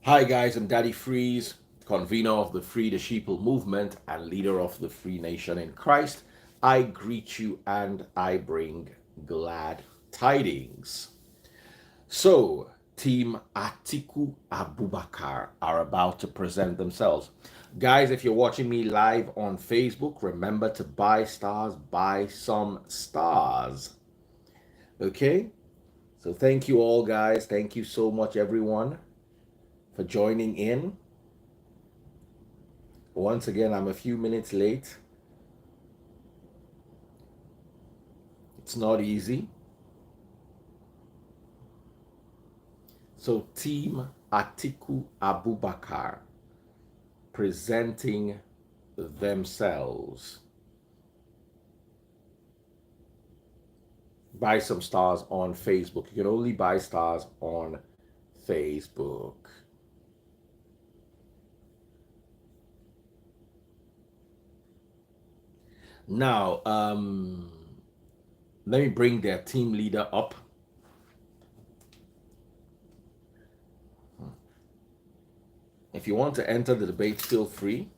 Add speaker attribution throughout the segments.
Speaker 1: Hi guys, I'm Daddy Freeze, convener of the Free the Sheeple movement and leader of the Free Nation in Christ. I greet you and I bring glad tidings. So, Team Atiku Abubakar are about to present themselves. Guys, if you're watching me live on Facebook, remember to buy stars, buy some stars. Okay? So thank you all guys. Thank you so much everyone for joining in. Once again, I'm a few minutes late. It's not easy. So Team Atiku Abubakar presenting themselves. Buy some stars on Facebook. You can only buy stars on Facebook. Now, let me bring their team leader up. If you want to enter the debate, feel free.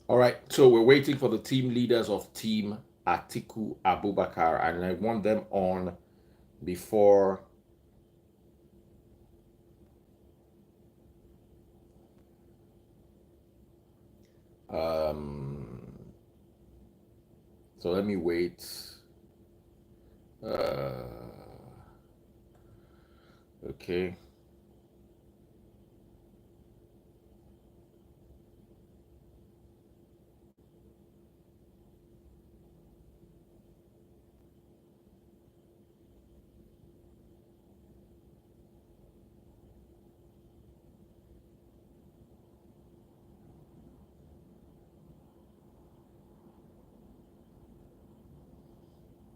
Speaker 1: All right, so we're waiting for the team leaders of Team Atiku Abubakar, and I want them on before so let me wait. Okay.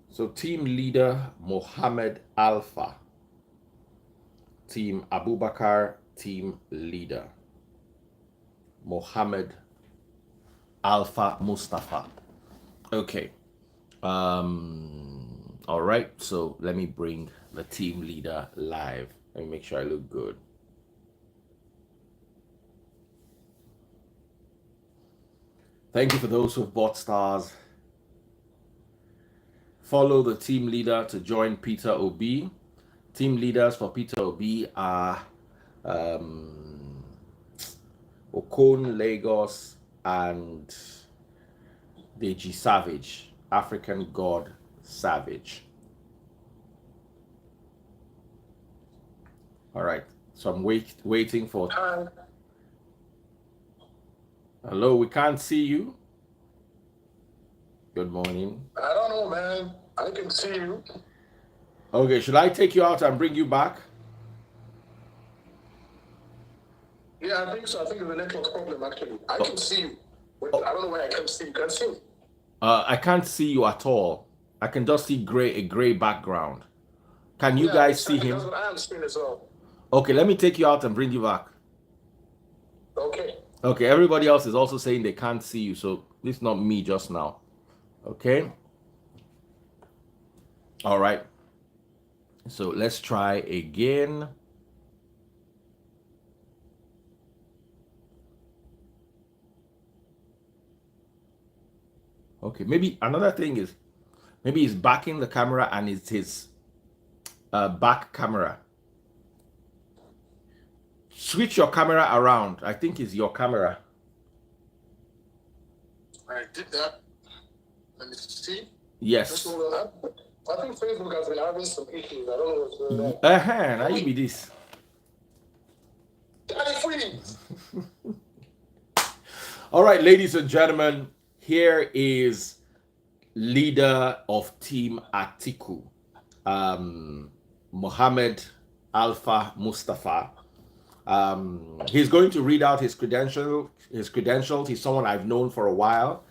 Speaker 1: So team leader Mohammed Alpha, Team Abubakar, team leader Mohammed Alpha Mustafa. Okay. All right, so let me bring the team leader live. Let me make sure I look good. Thank you for those who've bought stars. Follow the team leader to join Peter Obi. Team leaders for Peter Obi are Okon Lagos and Deji Savage, African God Savage. All right, so I'm waiting for. Hello, we can't see you. Good morning.
Speaker 2: I don't know, man. I can see you.
Speaker 1: Okay, should I take you out and bring you back?
Speaker 2: Yeah, I think so. I think it's a network problem, actually. I can see you. But I don't know why I can't see you. You can see me.
Speaker 1: I can't see you at all. I can just see a gray background. Can you guys see him?
Speaker 2: That's what I am seeing as well.
Speaker 1: Okay, let me take you out and bring you back.
Speaker 2: Okay.
Speaker 1: Okay, everybody else is also saying they can't see you, so this is not me just now. Okay? All right. So let's try again. Okay, maybe another thing is maybe he's backing the camera and it's his back camera. Switch your camera around. I think it's your camera.
Speaker 2: I did that. Let me see.
Speaker 1: Yes.
Speaker 2: I think Facebook has been having some issues. I don't know what's going on.
Speaker 1: Now you be this.
Speaker 2: Daddy, freeze!
Speaker 1: All right, ladies and gentlemen, here is leader of Team Atiku, Mohammed Alpha Mustafa. He's going to read out his credential. His credentials. He's someone I've known for a while,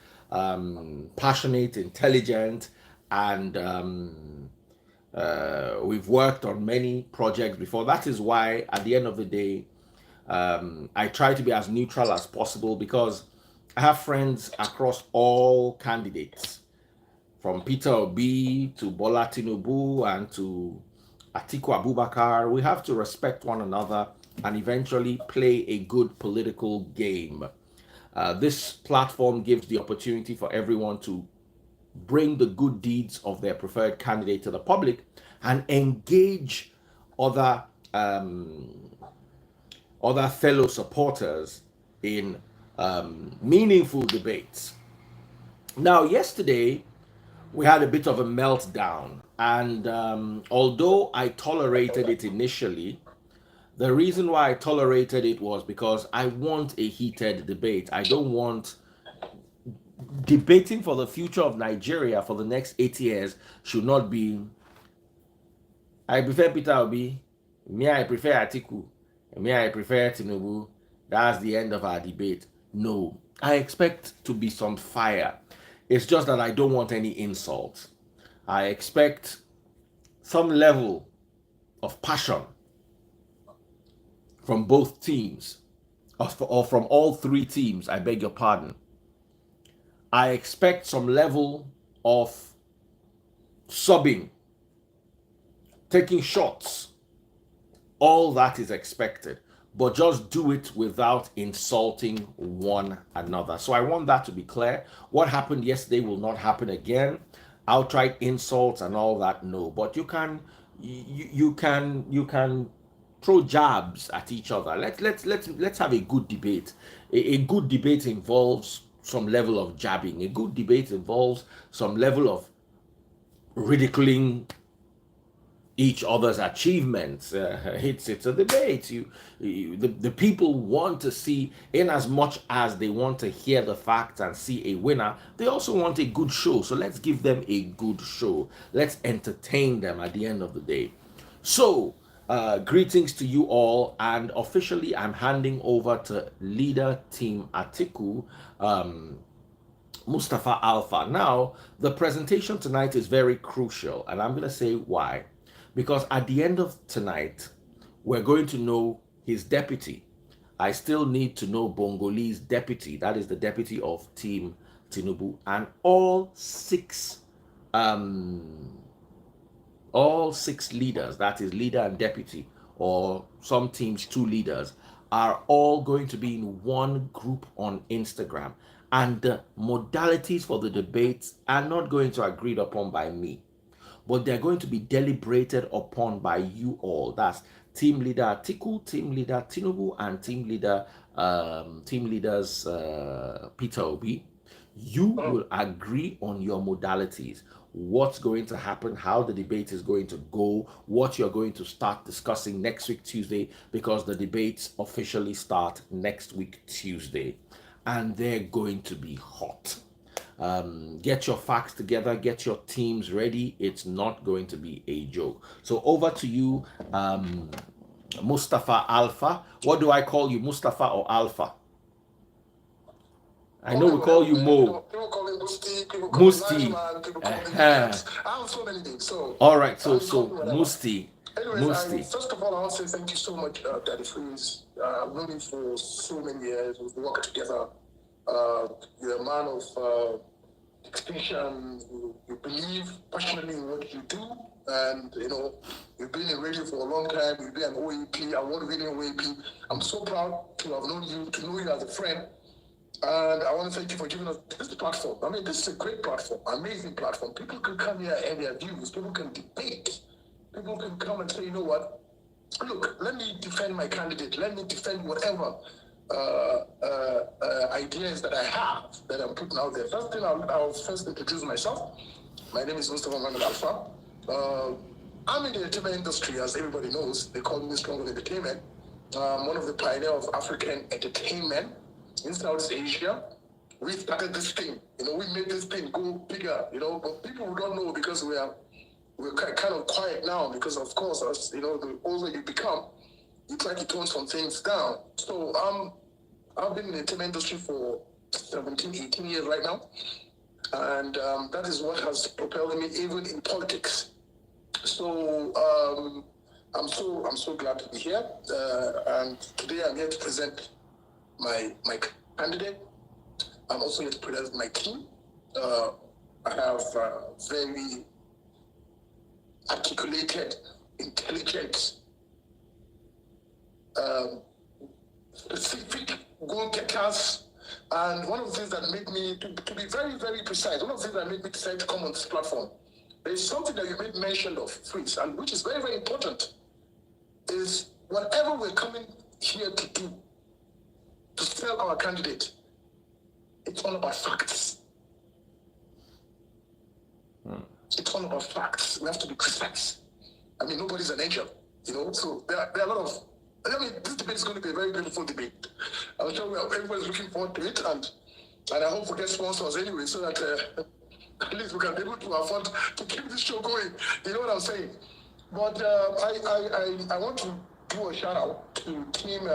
Speaker 1: passionate, intelligent, and we've worked on many projects before. That is why, at the end of the day, I try to be as neutral as possible because I have friends across all candidates, from Peter Obi to Bola Tinubu and to Atiku Abubakar. We have to respect one another and eventually play a good political game. This platform gives the opportunity for everyone to bring the good deeds of their preferred candidate to the public and engage other other fellow supporters in meaningful debates. Now, yesterday we had a bit of a meltdown, and although I tolerated it initially, the reason why I tolerated it was because I want a heated debate. I don't want debating for the future of Nigeria for the next 8 years should not be I prefer Peter Obi, me I prefer Atiku, me I prefer Tinubu. That's the end of our debate. No, I expect to be some fire. It's just that I don't want any insults. I expect some level of passion from both teams, or from all three teams, I beg your pardon. I expect some level of subbing, taking shots. All that is expected, but just do it without insulting one another. So I want that to be clear. What happened yesterday will not happen again. Outright insults and all that, no. But you can throw jabs at each other. Let's have a good debate. A good debate involves some level of jabbing. A good debate involves some level of ridiculing each other's achievements. It's a debate. The people want to see, in as much as they want to hear the facts and see a winner, they also want a good show. So let's give them a good show. Let's entertain them at the end of the day. So greetings to you all, and officially I'm handing over to leader Team Atiku, Mustafa Alpha. Now, the presentation tonight is very crucial, and I'm going to say why. Because at the end of tonight, we're going to know his deputy. I still need to know Bongoli's deputy. That is the deputy of Team Tinubu, and all six leaders, that is leader and deputy, or some teams 2 leaders, are all going to be in one group on Instagram, and the modalities for the debates are not going to be agreed upon by me, but they're going to be deliberated upon by you all. That's team leader Atiku, team leader Tinubu, and team leaders Peter Obi. You will agree on your modalities, what's going to happen, how the debate is going to go, what you're going to start discussing next week Tuesday, because the debates officially start next week Tuesday, and they're going to be hot. Get your facts together, get your teams ready. It's not going to be a joke. So over to you, Mustafa Alpha. What do I call you, Mustafa or Alpha? I know we call you Mo.
Speaker 2: People call me Musti, people call me Najman, people call me I have so many names. So
Speaker 1: all right, so Musti.
Speaker 2: Anyways, first of all, I want to say thank you so much, Daddy Freeze. I've known you for so many years. We've worked together. You're a man of distinction. You believe passionately in what you do, and you've been in radio for a long time. You've been an OAP, award-winning OAP. I'm so proud to have known you, to know you as a friend. And I want to thank you for giving us this platform. I mean, this is a great platform, amazing platform. People can come here and their views. People can debate. People can come and say, you know what? Look, let me defend my candidate. Let me defend whatever ideas that I have that I'm putting out there. First thing, I'll first introduce myself. My name is Mustafa Mohammed Alpha. I'm in the entertainment industry, as everybody knows. They call me Strong Entertainment. I'm one of the pioneers of African entertainment in Southeast Asia. we started this thing. We made this thing go bigger. But people who don't know because we're kind of quiet now because of course, as the older you become, you try to tone some things down. So I've been in the entertainment industry for 17, 18 years right now, and that is what has propelled me even in politics. So I'm so glad to be here, and today I'm here to present my candidate. I'm also here to present my team. I have very articulated, intelligent, specific goal getters. And one of the things that made me, to be very, very precise, one of the things that made me decide to come on this platform, there's something that you made mention of, Fritz, and which is very, very important, is whatever we're coming here to do, to sell our candidate, it's all about facts. It's all about facts. We have to be precise. I mean, nobody's an angel, so there are a lot of, this debate is going to be a very beautiful debate. I'm sure everybody's looking forward to it, and I hope we get sponsors anyway, so that at least we can be able to afford to keep this show going. You know what I'm saying? But I want to do a shout out to Team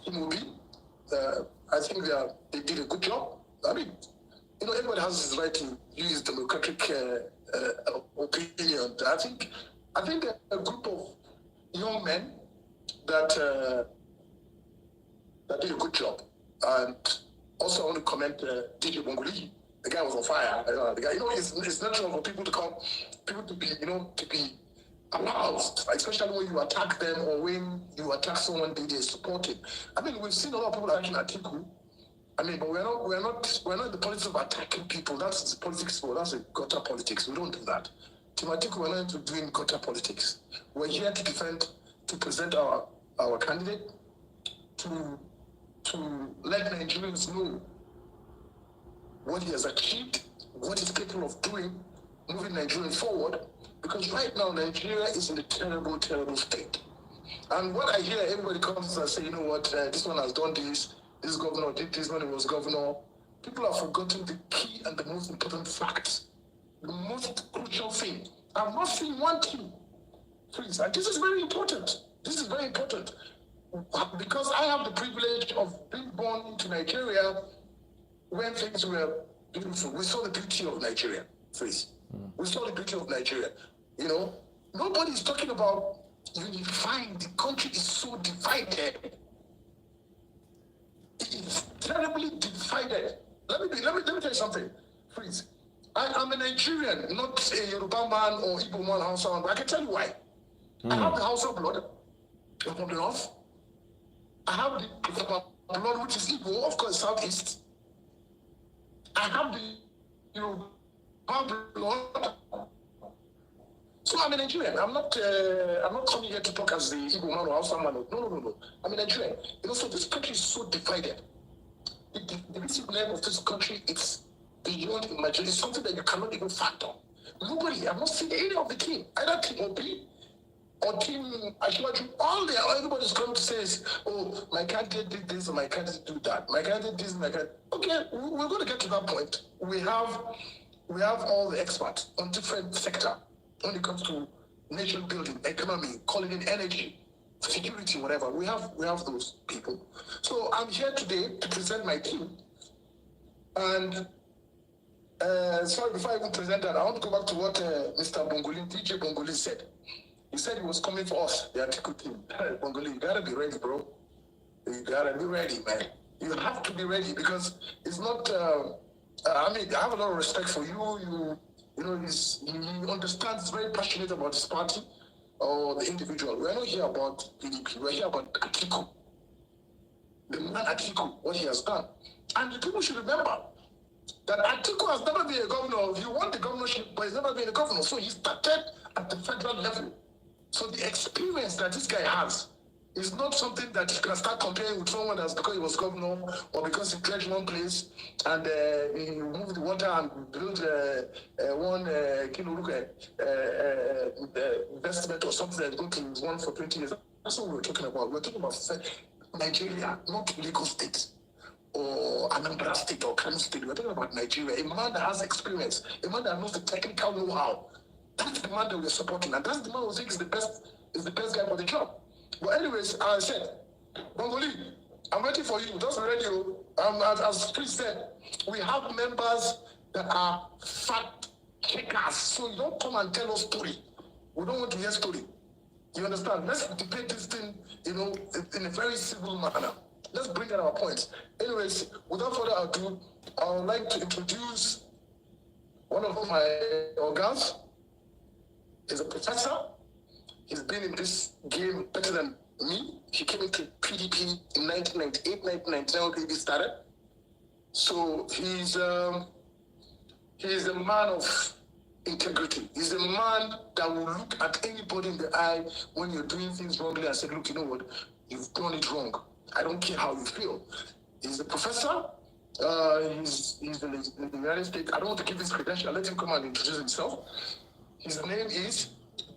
Speaker 2: Obi. I think they did a good job. I mean, everybody has his right to use democratic opinion. I think a group of young men that did a good job. And also I want to comment DJ Bongoli. The guy was on fire. The guy, it's natural for people to be aroused, especially when you attack them or when you attack someone they support it. I mean, we've seen a lot of people attacking Atiku. I mean, but we're not in the politics of attacking people. That's the politics. That's a gutter politics. We don't do that. Team Atiku, we're not into doing gutter politics. We're here to defend, to present our candidate, to let Nigerians know what he has achieved, what he's capable of doing, moving Nigeria forward. Because right now, Nigeria is in a terrible, terrible state. And what I hear, everybody comes and say, this one has done this governor did this when he was governor. People have forgotten the key and the most important facts. The most crucial thing. I've not seen one thing. Please, and this is very important. This is very important. Because I have the privilege of being born into Nigeria when things were beautiful. We saw the beauty of Nigeria, please. We saw the beauty of Nigeria. Nobody's talking about unifying. The country is so divided. It is terribly divided. Let me tell you something, please. I'm a Nigerian, not a Yoruba man or Igbo man, Hausa man, but I can tell you why. I have the Hausa blood from the north. I have the blood which is Igbo, of course, southeast. I have the Yoruba blood. So I'm a Nigerian. I'm not coming here to talk as the Igbo man or Hausa man. No. I'm a Nigerian. So this country is so divided. The basic name of this country is beyond imagination. It's something that you cannot even fathom. Nobody, I've not seen any of the team, either Team Obi or Team Ashwaju. Everybody's coming to say is, oh, my candidate did this or my candidate did that. My candidate did this, my candidate. Okay, we're going to get to that point. We have all the experts on different sector when it comes to nation building, economy, calling in energy, security, whatever. We have those people. So I'm here today to present my team. And sorry, before I even present that, I want to go back to what Mr. Bongoli, DJ Bongoli said. He said he was coming for us, the Atiku team. Bongoli, you gotta be ready, bro. You gotta be ready, man. You have to be ready because it's not. I have a lot of respect for you. He understands, he's very passionate about his party or the individual. We're not here about PDP, we're here about Atiku. The man Atiku, what he has done. And the people should remember that Atiku has never been a governor. He won the governorship, but he's never been a governor. So he started at the federal level. So the experience that this guy has is not something that you can start comparing with someone that's because he was governor or because he dredged one place and he moved the water and built one investment or something that's going to run for 20 years. That's what we're talking about. We're talking about Nigeria, not Lagos State. or Anambra State or Kano State. We're talking about Nigeria. A man that has experience, a man that knows the technical know-how. That's the man that we're supporting, and that's the man who thinks is the best guy for the job. But anyways, as I said, Bongoli, I'm waiting for you. Just ready. As Chris said, we have members that are fact checkers. So you don't come and tell us story. We don't want to hear story. You understand? Let's debate this thing, in a very civil manner. Let's bring out our points. Anyways, without further ado, I would like to introduce one of my organs. He's a professor. He's been in this game better than me. He came into PDP in 1998, 1999 when PDP started. So he's a man of integrity. He's a man that will look at anybody in the eye when you're doing things wrongly and say, look, you know what? You've done it wrong. I don't care how you feel. He's a professor. He's in the United States. I don't want to give his credentials. I'll let him come and introduce himself. His name is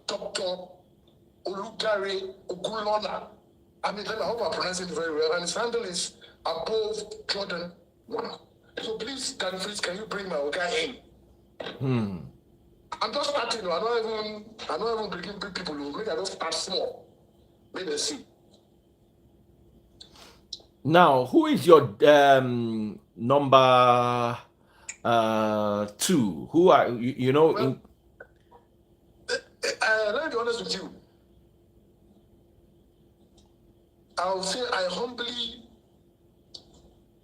Speaker 2: Dr. Oludare Ogulona. I hope I'm pronouncing it very well. And his handle is above Jordan 1. So please, Daddy Freeze, can you bring my guy in? I'm just starting. I'm not even bringing big people. Maybe I just start small. Maybe they see.
Speaker 1: Now, who is your number 2? Who are you know?
Speaker 2: Well, let me be honest with you. I'll say I humbly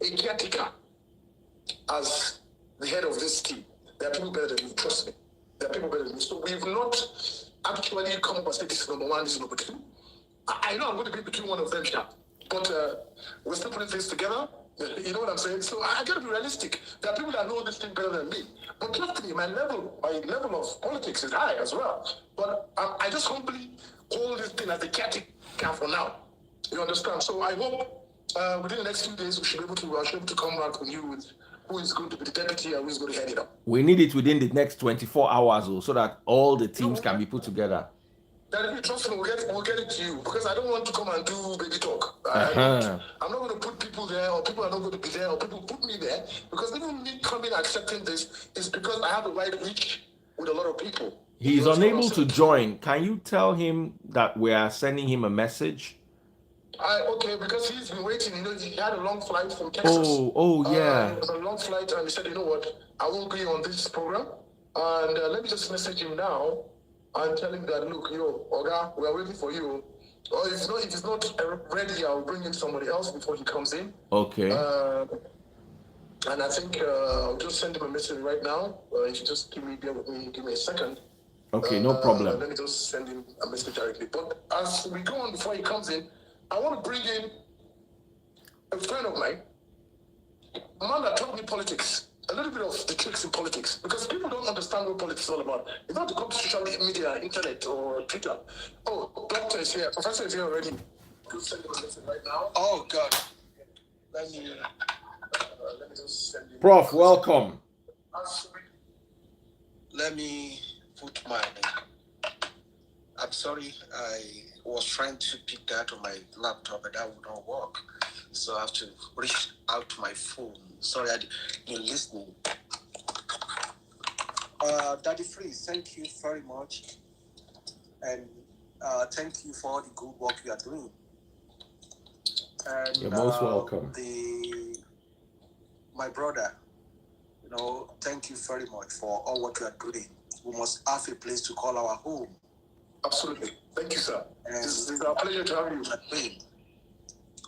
Speaker 2: a caretaker as the head of this team. There are people better than me, trust me. There are people better than me. So we've not actually come up and said this is number 1, this is number 2. I know I'm going to be between one of them, but we're still putting things together. You know what I'm saying? So I got to be realistic. There are people that know this thing better than me. But trust me, my level of politics is high as well. But I just humbly hold this thing as the caretaker for now. You understand? So I hope within the next few days we should be able to come back on you with who is going to be the deputy and who is going to head it up.
Speaker 1: We need it within the next 24 hours so that all the teams can be put together.
Speaker 2: That if you trust me, we'll get it to you, because I don't want to come and do baby talk. I'm not going to put people there, or people are not going to be there, or people put me there, because even me coming and accepting this is because I have the right reach with a lot of people.
Speaker 1: He's unable to join. Can you tell him that we are sending him a message?
Speaker 2: Okay, because he's been waiting. He had a long flight from Texas.
Speaker 1: Yeah.
Speaker 2: It was a long flight, and he said, you know what, I won't be on this program, and let me just message him now and tell him that, look, Oga, we are waiting for you. Or if it's not ready, I'll bring in somebody else before he comes in.
Speaker 1: Okay.
Speaker 2: And I think I'll just send him a message right now. If you just give me a second.
Speaker 1: Okay, no problem.
Speaker 2: Let me just send him a message directly. But as we go on before he comes in, I want to bring in a friend of mine, a man that taught me politics. A little bit of the tricks in politics, because people don't understand what politics is all about. You don't have to go to social media, internet, or Twitter. Oh, doctor is here, professor is here already. Good, send him a message right now. Oh God, let me just send him.
Speaker 1: Prof, welcome.
Speaker 3: Let me put my. I'm sorry, I was trying to pick that on my laptop, but that would not work. So I have to reach out to my phone. Sorry, I've been listening. Daddy Freeze, thank you very much. And thank you for all the good work you are doing. And,
Speaker 1: you're most welcome.
Speaker 3: My brother, thank you very much for all what you are doing. We must have a place to call our home.
Speaker 2: Absolutely. Thank you, sir. And it's a pleasure to have you.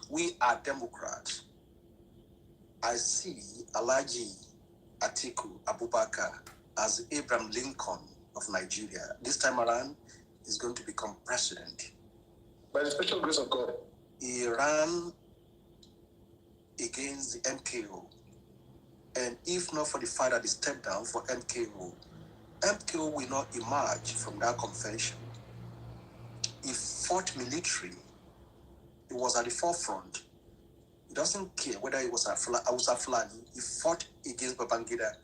Speaker 3: We are Democrats. I see Alhaji Atiku Abubakar as Abraham Lincoln of Nigeria. This time around, he's going to become president.
Speaker 2: By the special grace of God.
Speaker 3: He ran against the MKO. And if not for the fact that he stepped down for MKO will not emerge from that convention. He fought military. He was at the forefront. He doesn't care whether he was a Fulani. He fought against Babangida.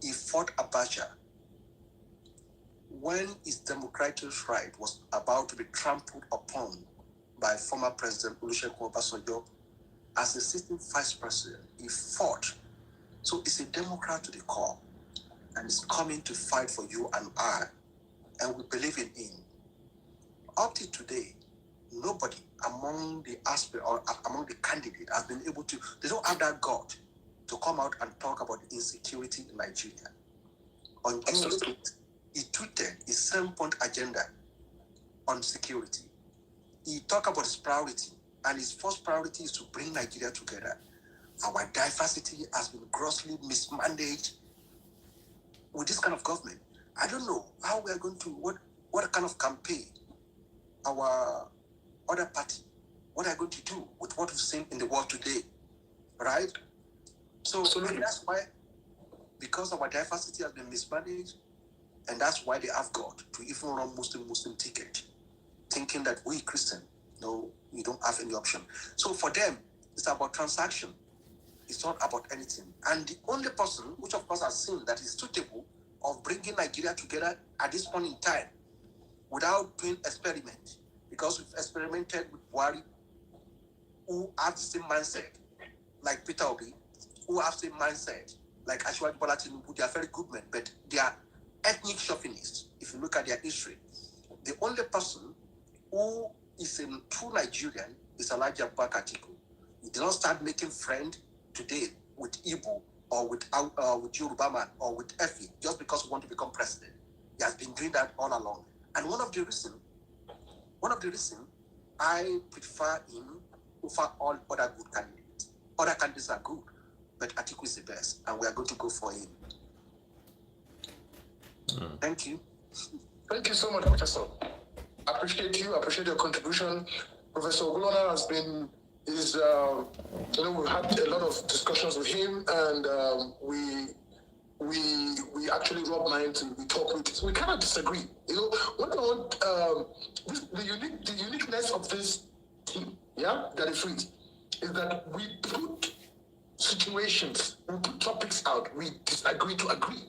Speaker 3: He fought Abacha. When his democratic right was about to be trampled upon by former President Olusegun Obasanjo, as a sitting vice president, he fought. So it's a Democrat to the core, and it's coming to fight for you and I, and we believe in him. Up to today, nobody among the aspirant or among the candidate has been able to, they don't have that God to come out and talk about the insecurity in Nigeria. On June 8th, he tweeted his 7-point agenda on security. He talked about his priority, and his first priority is to bring Nigeria together. Our diversity has been grossly mismanaged with this kind of government. I don't know how we are going to, what kind of campaign our other party, what are going to do with what we've seen in the world today, right? So that's why, because our diversity has been mismanaged, and that's why they have God to even run Muslim ticket, thinking that we Christian, no, we don't have any option. So for them, it's about transaction. It's not about anything. And the only person, which of course has seen that is suitable of bringing Nigeria together at this point in time, without doing experiment, because we've experimented with Buhari, who have the same mindset, like Peter Obi, who have the same mindset, like Asiwaju Bola Tinubu. They are very good men, but they are ethnic chauvinists. If you look at their history, the only person who is a true Nigerian is Elijah Abubakar Atiku. He did not start making friends today with Igbo or with Yoruba man or with Effie just because he want to become president. He has been doing that all along. And one of the reasons I prefer him over all other good candidates. Other candidates are good, but Atiku is the best, and we are going to go for him. Thank you.
Speaker 2: Thank you so much, Professor. I appreciate you. I appreciate your contribution. Professor Ogulona has been, we've had a lot of discussions with him, and we actually rub minds and we talk with. We cannot disagree. What I want, the uniqueness of this team, that is free, is that we put situations, we put topics out. We disagree to agree.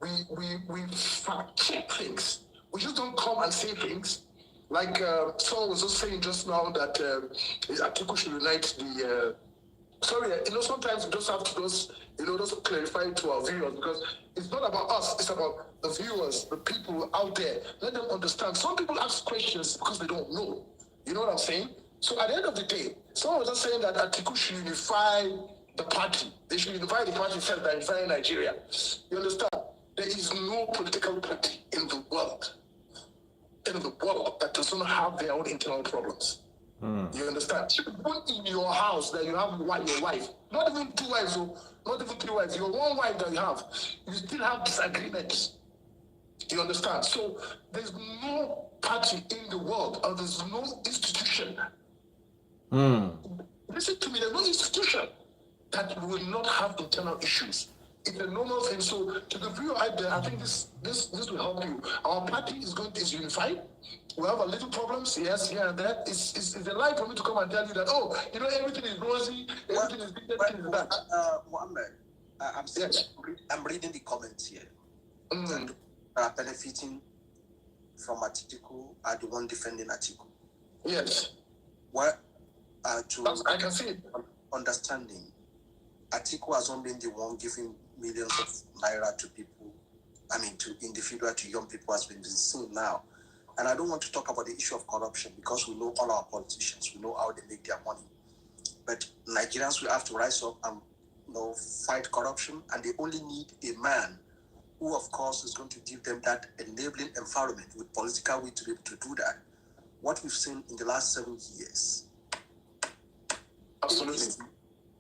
Speaker 2: We fact check things. We just don't come and say things. Like someone was just saying just now that Atiku should unite the. Sometimes we just have to just clarify to our viewers, because it's not about us, it's about the viewers, the people out there. Let them understand. Some people ask questions because they don't know. You know what I'm saying? So at the end of the day, someone was just saying that Atiku should unify the party. They should unify the party instead of unifying Nigeria. You understand? There is no political party in the world that does not have their own internal problems. You understand? Even in your house that you have your wife, not even two wives, not even three wives, your one wife that you still have disagreements. You understand? So there's no party in the world, or there's no institution. Listen to me, there's no institution that will not have internal issues. It's a normal thing. So to the viewer out there, I think this will help you. Our party is unified. We have a little problems, yes, here and there. It's a lie for me to come and tell you that, everything is rosy, everything is that.
Speaker 3: Mohammed, I'm reading the comments here. That are benefiting from Atiku are the one defending Atiku.
Speaker 2: Yes.
Speaker 3: I
Speaker 2: can see it.
Speaker 3: Understanding, Atiku has not been the one giving millions of naira to people, to individual, to young people, has been seen now. And I don't want to talk about the issue of corruption, because we know all our politicians, we know how they make their money. But Nigerians will have to rise up and fight corruption, and they only need a man who, of course, is going to give them that enabling environment with political will to be able to do that. What we've seen in the last 7 years,
Speaker 2: absolutely,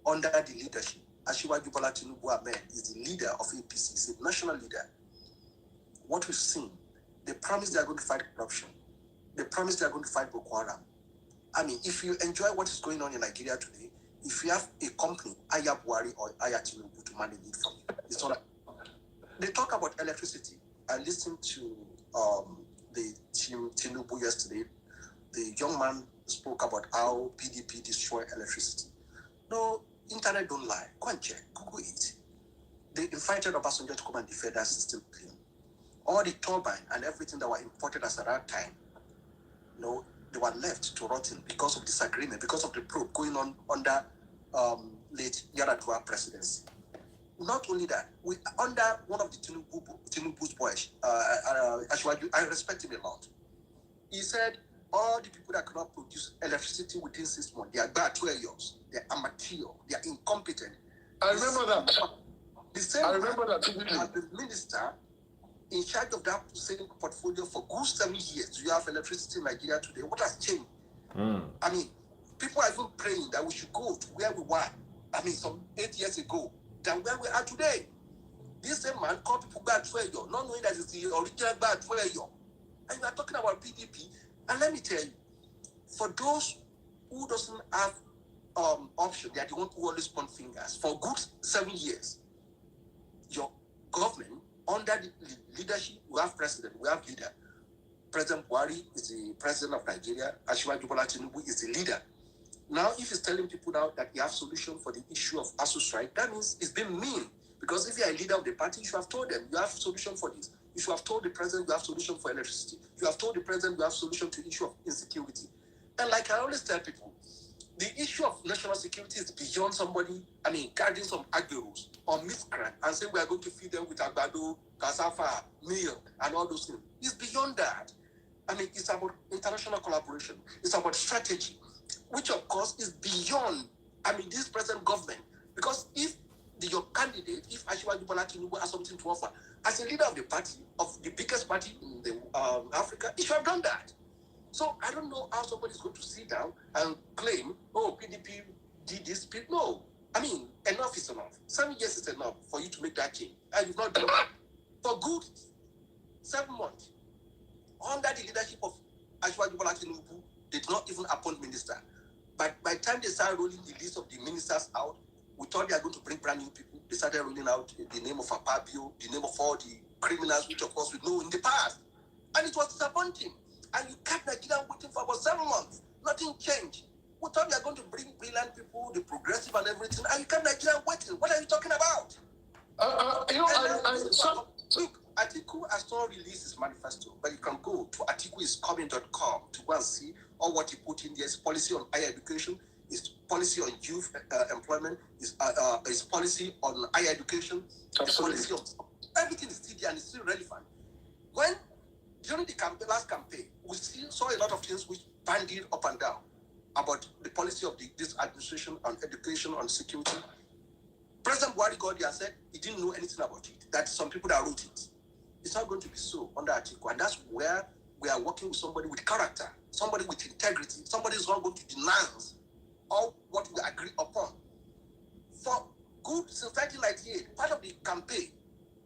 Speaker 3: under the leadership, Asiwaju Bola Tinubu is the leader of APC, he's a national leader. What we've seen, they promise they are going to fight corruption. They promise they are going to fight Boko Haram. If you enjoy what is going on in Nigeria today, if you have a company, Aya Buhari or Aya Tinubu, to manage it for you, it's not. They talk about electricity. I listened to the team Tinubu yesterday. The young man spoke about how PDP destroy electricity. No, internet don't lie. Go and check. Google it. They invited Obasanjo to come and defend that system clean. All the turbine and everything that were imported at that time, they were left to rotten because of disagreement, because of the probe going on under late Yaradua presidency. Not only that, we under one of the Tinubu's boys, I respect him a lot. He said all the people that cannot produce electricity within 6 months, they are bad 12 years, they are amateur, they are incompetent.
Speaker 2: I remember that.
Speaker 3: The same
Speaker 2: I remember that.
Speaker 3: as the minister in charge of that same portfolio for good 7 years. You have electricity in Nigeria today. What has changed? I mean, people are even praying that we should go to where we were. I mean, some 8 years ago than where we are today. This same man called people bad 12 years, not knowing that it's the original bad 12 years. And you are talking about PDP. And let me tell you, for those who doesn't have option, they are the one who always point fingers. For good 7 years, your government, under the leadership, we have president, we have leader. President Buhari is the president of Nigeria. Asiwaju Bola Tinubu is the leader. Now, if he's telling people now that he has solution for the issue of ASU strike, that means it's been mean. Because if you are a leader of the party, you should have told them you have solution for this. You should have told the president you have solution for electricity. You have told the president you have solution to the issue of insecurity. And like I always tell people, the issue of national security is beyond somebody, guarding some agberos or miscreant and say we are going to feed them with agbado, cassava, meal, and all those things. It's beyond that. It's about international collaboration. It's about strategy, which of course is beyond, this present government. Because if your candidate, if Asiwaju Bola Tinubu has something to offer, as a leader of the party, of the biggest party in the, Africa, he should have done that. So I don't know how somebody is going to sit down and claim, oh, PDP did this. No. Enough is enough. 7 years is enough for you to make that change. And you've not done that. For good 7 months, under the leadership of Asiwaju Bola Tinubu, they did not even appoint minister. But by the time they started rolling the list of the ministers out, we thought they are going to bring brand new people. They started rolling out the name of Apabio, the name of all the criminals, which of course we know in the past. And it was disappointing. And you kept Nigeria waiting for about 7 months. Nothing changed. We thought they are going to bring brilliant people, the progressive and everything, and you kept Nigeria waiting. What are you talking about? Look, Atiku has not released his manifesto, but you can go to atikuiscoming.com to go and see all what he put in there. His policy on higher education, his policy on youth employment, his policy on higher education, his policy on everything is still there and it's still relevant. When during the last campaign, we still saw a lot of things which bandied up and down about the policy of this administration on education, on security. President Buhari got there and said he didn't know anything about it, that some people that wrote it. It's not going to be so under Atiku, and that's where we are working with somebody with character, somebody with integrity, somebody who's not going to denounce all what we agree upon. For good since 1998, part of the campaign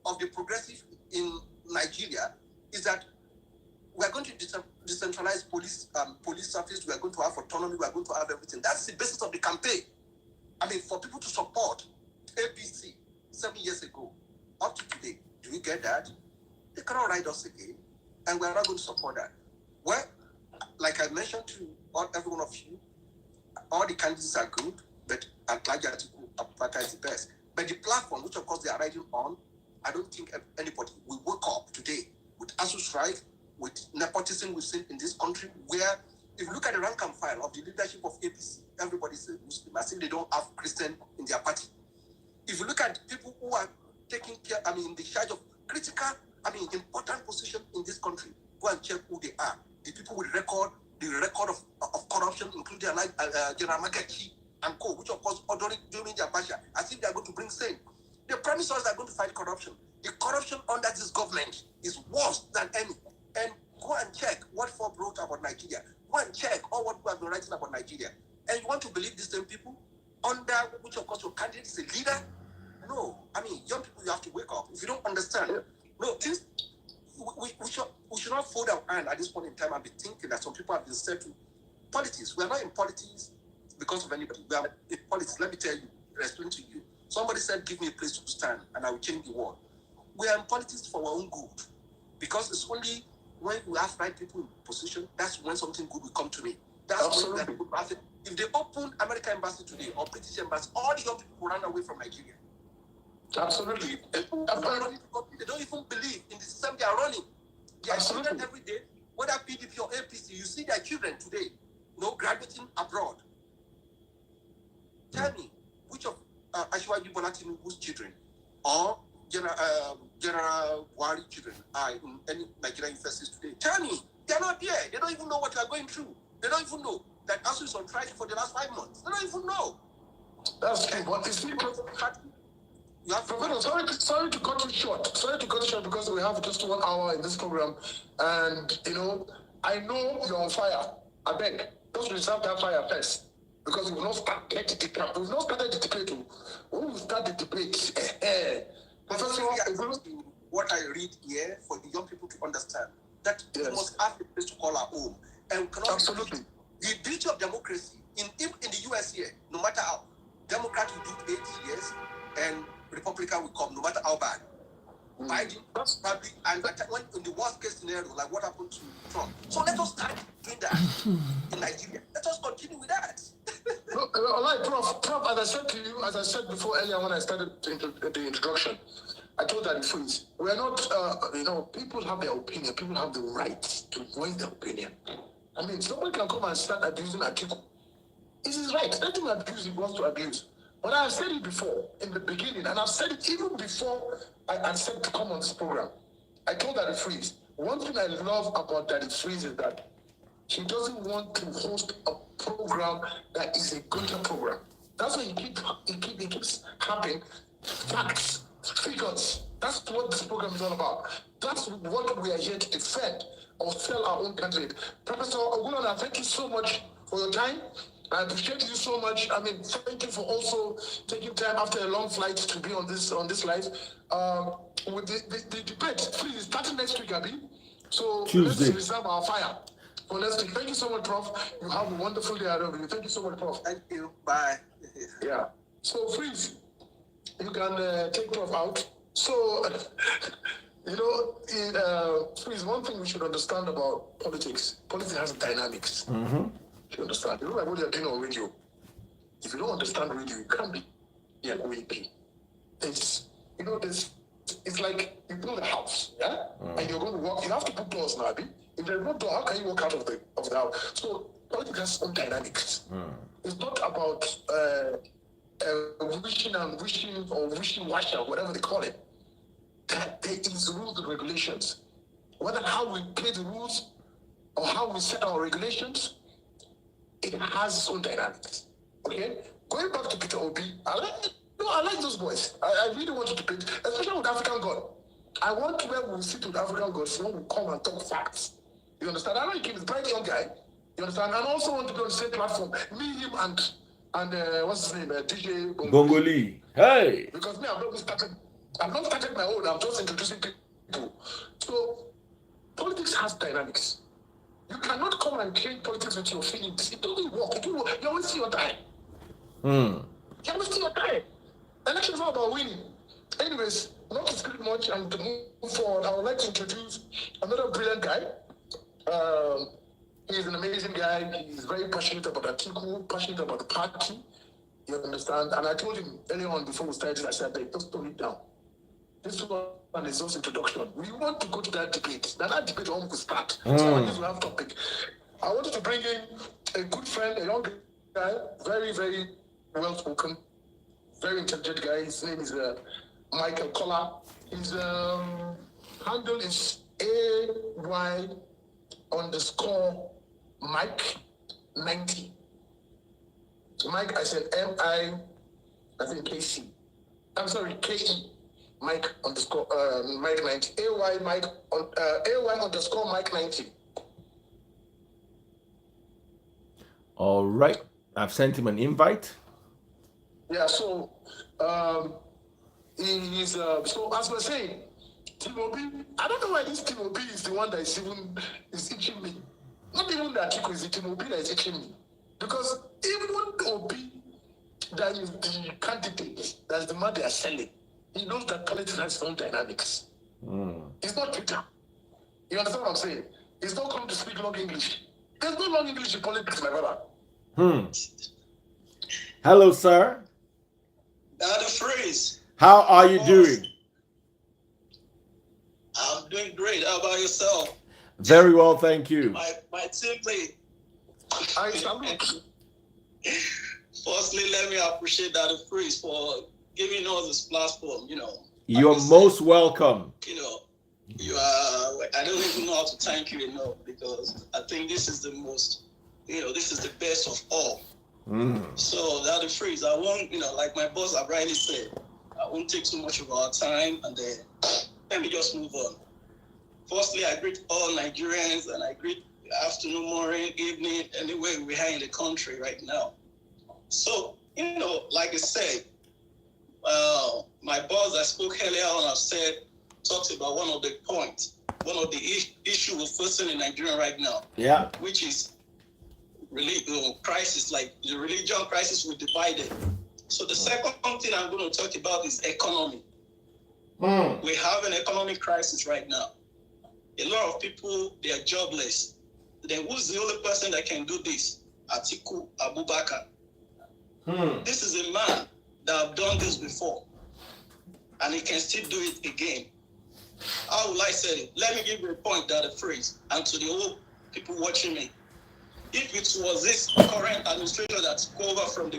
Speaker 3: of the progressive in Nigeria is that we are going to decentralize police service. We are going to have autonomy. We are going to have everything. That's the basis of the campaign. For people to support APC 7 years ago up to today, do you get that? They cannot write us again, and we are not going to support that. Well, like I mentioned to every one of you, all the candidates are good, but Abubakar is the best. But the platform, which of course they are riding on, I don't think anybody will wake up today with ASU strike, with nepotism we've seen in this country, where if you look at the rank and file of the leadership of APC, everybody's a Muslim, as if they don't have Christian in their party. If you look at people who are taking care, in the charge of critical, important position in this country, go and check who they are. The people with the record of corruption, including General Magachi and co, which of course during their basha, as if they are going to bring same. They promise us they are going to fight corruption. The corruption under this government is worse than any. And go and check what Forbes wrote about Nigeria. Go and check all what we have been writing about Nigeria. And you want to believe these same people under which of course your candidate is a leader? No. Young people, you have to wake up. If you don't understand, no, we should not fold our hand at this point in time and be thinking that some people have been set to politics. We are not in politics because of anybody. We are in politics. Let me tell you, explain to you. Somebody said, give me a place to stand and I will change the world. We are in politics for our own good. Because it's only when we have right people in position, that's when something good will come to me. That's when people have it. If they open American embassy today or British embassy, all the young people will run away from Nigeria.
Speaker 2: Absolutely.
Speaker 3: They don't even believe in the system they are running. They are children every day, whether PDP or APC, you see their children today, graduating abroad. Tell me, which of Ashwaji Bola Tinubu's children or General Buhari children are in any Nigerian universities today? Tell me, they are not there. They don't even know what you are going through. They don't even know that ASU is on strike for the last 5 months. They don't even know.
Speaker 2: That's true. But it's Professor, sorry to cut you short. Sorry to cut you short because we have just 1 hour in this program, and I know you're on fire. I beg, just reserve that fire first, because we've not started the debate. We've not started the debate. When we start the debate, Professor,
Speaker 3: what I read here for the young people to understand that we must have a place to call our home, and we cannot.
Speaker 2: Absolutely.
Speaker 3: The beauty of democracy in the US here, no matter how, Democrats will do 8 years and Republican will come, no matter how bad. Biden probably, and when in the worst case scenario, like what happened to Trump. So let us start doing that in Nigeria. Let us continue with that.
Speaker 2: All right, Prof, as I said to you, as I said before earlier when I started the introduction, I told that freeze. We are not, people have their opinion. People have the right to voice their opinion. I mean, someone can come and start abusing Atiku. It is right. Let him abuse if he wants to abuse. But I've said it before in the beginning, and I've said it even before I said to come on this program. I told Daddy Freeze, one thing I love about Daddy Freeze is that he doesn't want to host a program that is a good program. That's why he keeps having facts, figures. That's what this program is all about. That's what we are here to defend or sell our own candidate. Professor Ogulana, thank you so much for your time. I appreciate you so much. I mean, thank you for also taking time after a long flight to be on this live. With the debate, please, starting next week, Abi. So
Speaker 1: Tuesday.
Speaker 2: Let's reserve our fire for next week. Thank you so much, Prof. You have a wonderful day ahead of you. Thank you so much, Prof.
Speaker 3: Thank you. Bye.
Speaker 2: Yeah. So, Freeze, you can take Prof out. So, Freeze, one thing we should understand about politics has dynamics.
Speaker 1: Mm-hmm.
Speaker 2: You understand? You know, like what you're doing on radio. If you don't understand radio, you can't be an OAP. It's like you build a house, yeah? And you're going to walk. You have to put doors now, Abi. If there's no door, how can you walk out of the house? So politics has some dynamics. It's not about wishing or wishy-washy or whatever they call it. That there is rules and regulations. Whether how we play the rules or how we set our regulations, it has its own dynamics. Okay? Going back to Peter Obi, I like those boys. I really want to debate, especially with African God. I want where we'll sit with African God, so we'll come and talk facts. You understand? I like him, he's a bright young guy. You understand? And I also want to be on the same platform. Me, him, and what's his name? DJ
Speaker 1: Bongoli. Hey!
Speaker 2: Because me, I've not started my own. I'm just introducing people. So, politics has dynamics. You cannot come and change politics with your feelings. It doesn't work. You always see your time. You always see your time. Elections are about winning. Anyways, not to speak much and to move forward, I would like to introduce another brilliant guy. He's an amazing guy. He's very passionate about Atiku, passionate about the party. You understand? And I told him earlier on before we started, I said, hey, just tone it down. This one is just introduction. We want to go to that debate. Now that debate will start. So I will have topic. I wanted to bring in a good friend, a young guy, very, very well spoken, very intelligent guy. His name is Michael Collar. His handle is AY_Mike90. Mike, I said KC. I'm sorry, KE. Mike_Mike90. AY_Mike90.
Speaker 1: All right. I've sent him an invite.
Speaker 2: Yeah, so he's so as we're saying, Timobi, I don't know why this Timobi is the one that is itching me. Not even that Atiku is the Timobi that is itching me. Because even Obi that is the candidate, that's the man they are selling, he knows that politics has its own dynamics. It's not Twitter. You understand what I'm saying? He's not coming to speak long English. There's no long English in politics, my brother.
Speaker 1: Hello, sir.
Speaker 4: Daddy Freeze.
Speaker 1: How are you doing?
Speaker 4: I'm doing great. How about yourself?
Speaker 1: Very well, thank you.
Speaker 4: My teammate.
Speaker 2: I salute.
Speaker 4: Firstly, let me appreciate Daddy Freeze for giving us this platform. Like
Speaker 1: You're
Speaker 4: I said,
Speaker 1: most welcome.
Speaker 4: you know, you are. I don't even know how to thank you enough because I think this is the most, this is the best of all. So Daddy Freeze, I won't, like my boss have rightly said, I won't take too much of our time, and then let me just move on. Firstly, I greet all Nigerians, and I greet afternoon, morning, evening, anywhere we are in the country right now. So, like I said, my boss I spoke earlier on, talked about one of the points, one of the issue we're facing in Nigeria right now.
Speaker 1: Yeah.
Speaker 4: Which is crisis, like the religion crisis we divided. So the second thing I'm going to talk about is economy. We have an economic crisis right now. A lot of people, they are jobless. Then who's the only person that can do this? Atiku, Abubakar. This is a man that have done this before, and he can still do it again. How will I say it? Let me give you a point, that a phrase, and to the old people watching me. If it was this current administration that took over from the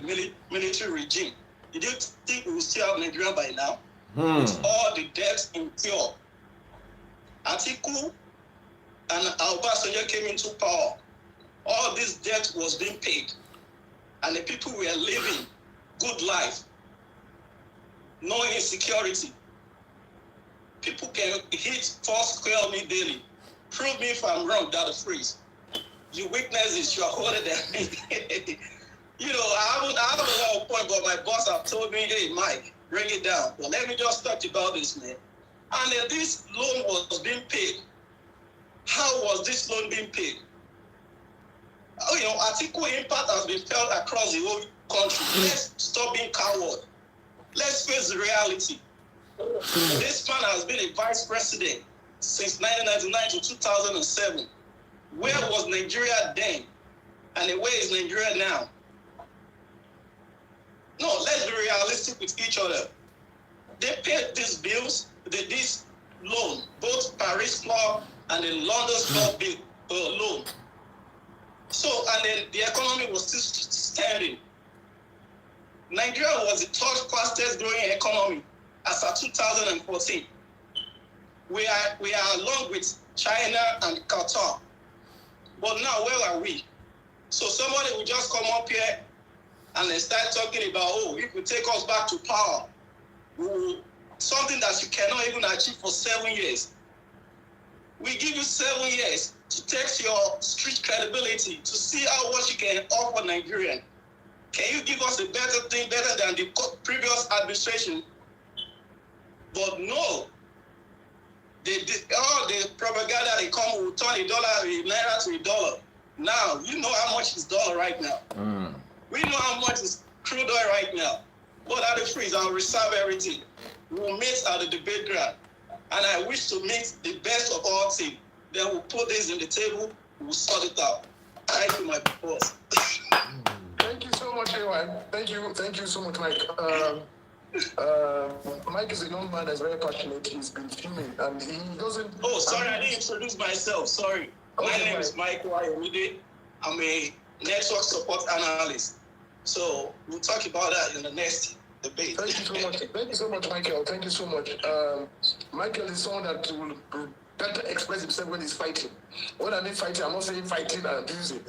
Speaker 4: military regime, did you think we would still have Nigeria by now? With all the debts incurred. Atiku and Obasanjo came into power. All this debt was being paid, and the people were living good life, no insecurity. People can hit 4 square me daily. Prove me if I'm wrong, that freeze. You weaknesses, you are older than me. I have a lot of point, but my boss have told me, hey, Mike, bring it down. But let me just talk about this, man. And then this loan was being paid. How was this loan being paid? Atiku impact has been felt across the whole country. Let's stop being coward. Let's face the reality. This man has been a vice president since 1999 to 2007. Where was Nigeria then? And where is Nigeria now? No, let's be realistic with each other. They paid these bills, this loan, both Paris Club and the London Club loan. So, and then the economy was still standing. Nigeria was the third fastest growing economy as of 2014. We are along with China and Qatar. But now, where are we? So somebody will just come up here and they start talking about, if we take us back to power, something that you cannot even achieve for 7 years. We give you 7 years to test your street credibility, to see how much you can offer Nigerian. Can you give us a better thing, better than the previous administration? But no. All the propaganda they come will turn a naira to a dollar. Now, you know how much is dollar right now. We know how much is crude oil right now. But at the freeze, I'll reserve everything. We'll meet at the debate ground. And I wish to meet the best of all team. Then we'll put this in the table, we'll sort it out. Thank you, my boss.
Speaker 2: Thank you so much, everyone. Thank you so much, Mike. Mike is a young man that's very passionate. He's been fuming, and he doesn't.
Speaker 4: Oh, sorry, I didn't introduce myself. Sorry. My name is Mike Wayewude. I'm a network support analyst. So we'll talk about that in the next debate.
Speaker 2: Thank you so much. Thank you so much, Michael. Thank you so much. Michael is someone that will better express himself when he's fighting. When I mean fighting, I'm not saying fighting and abusing.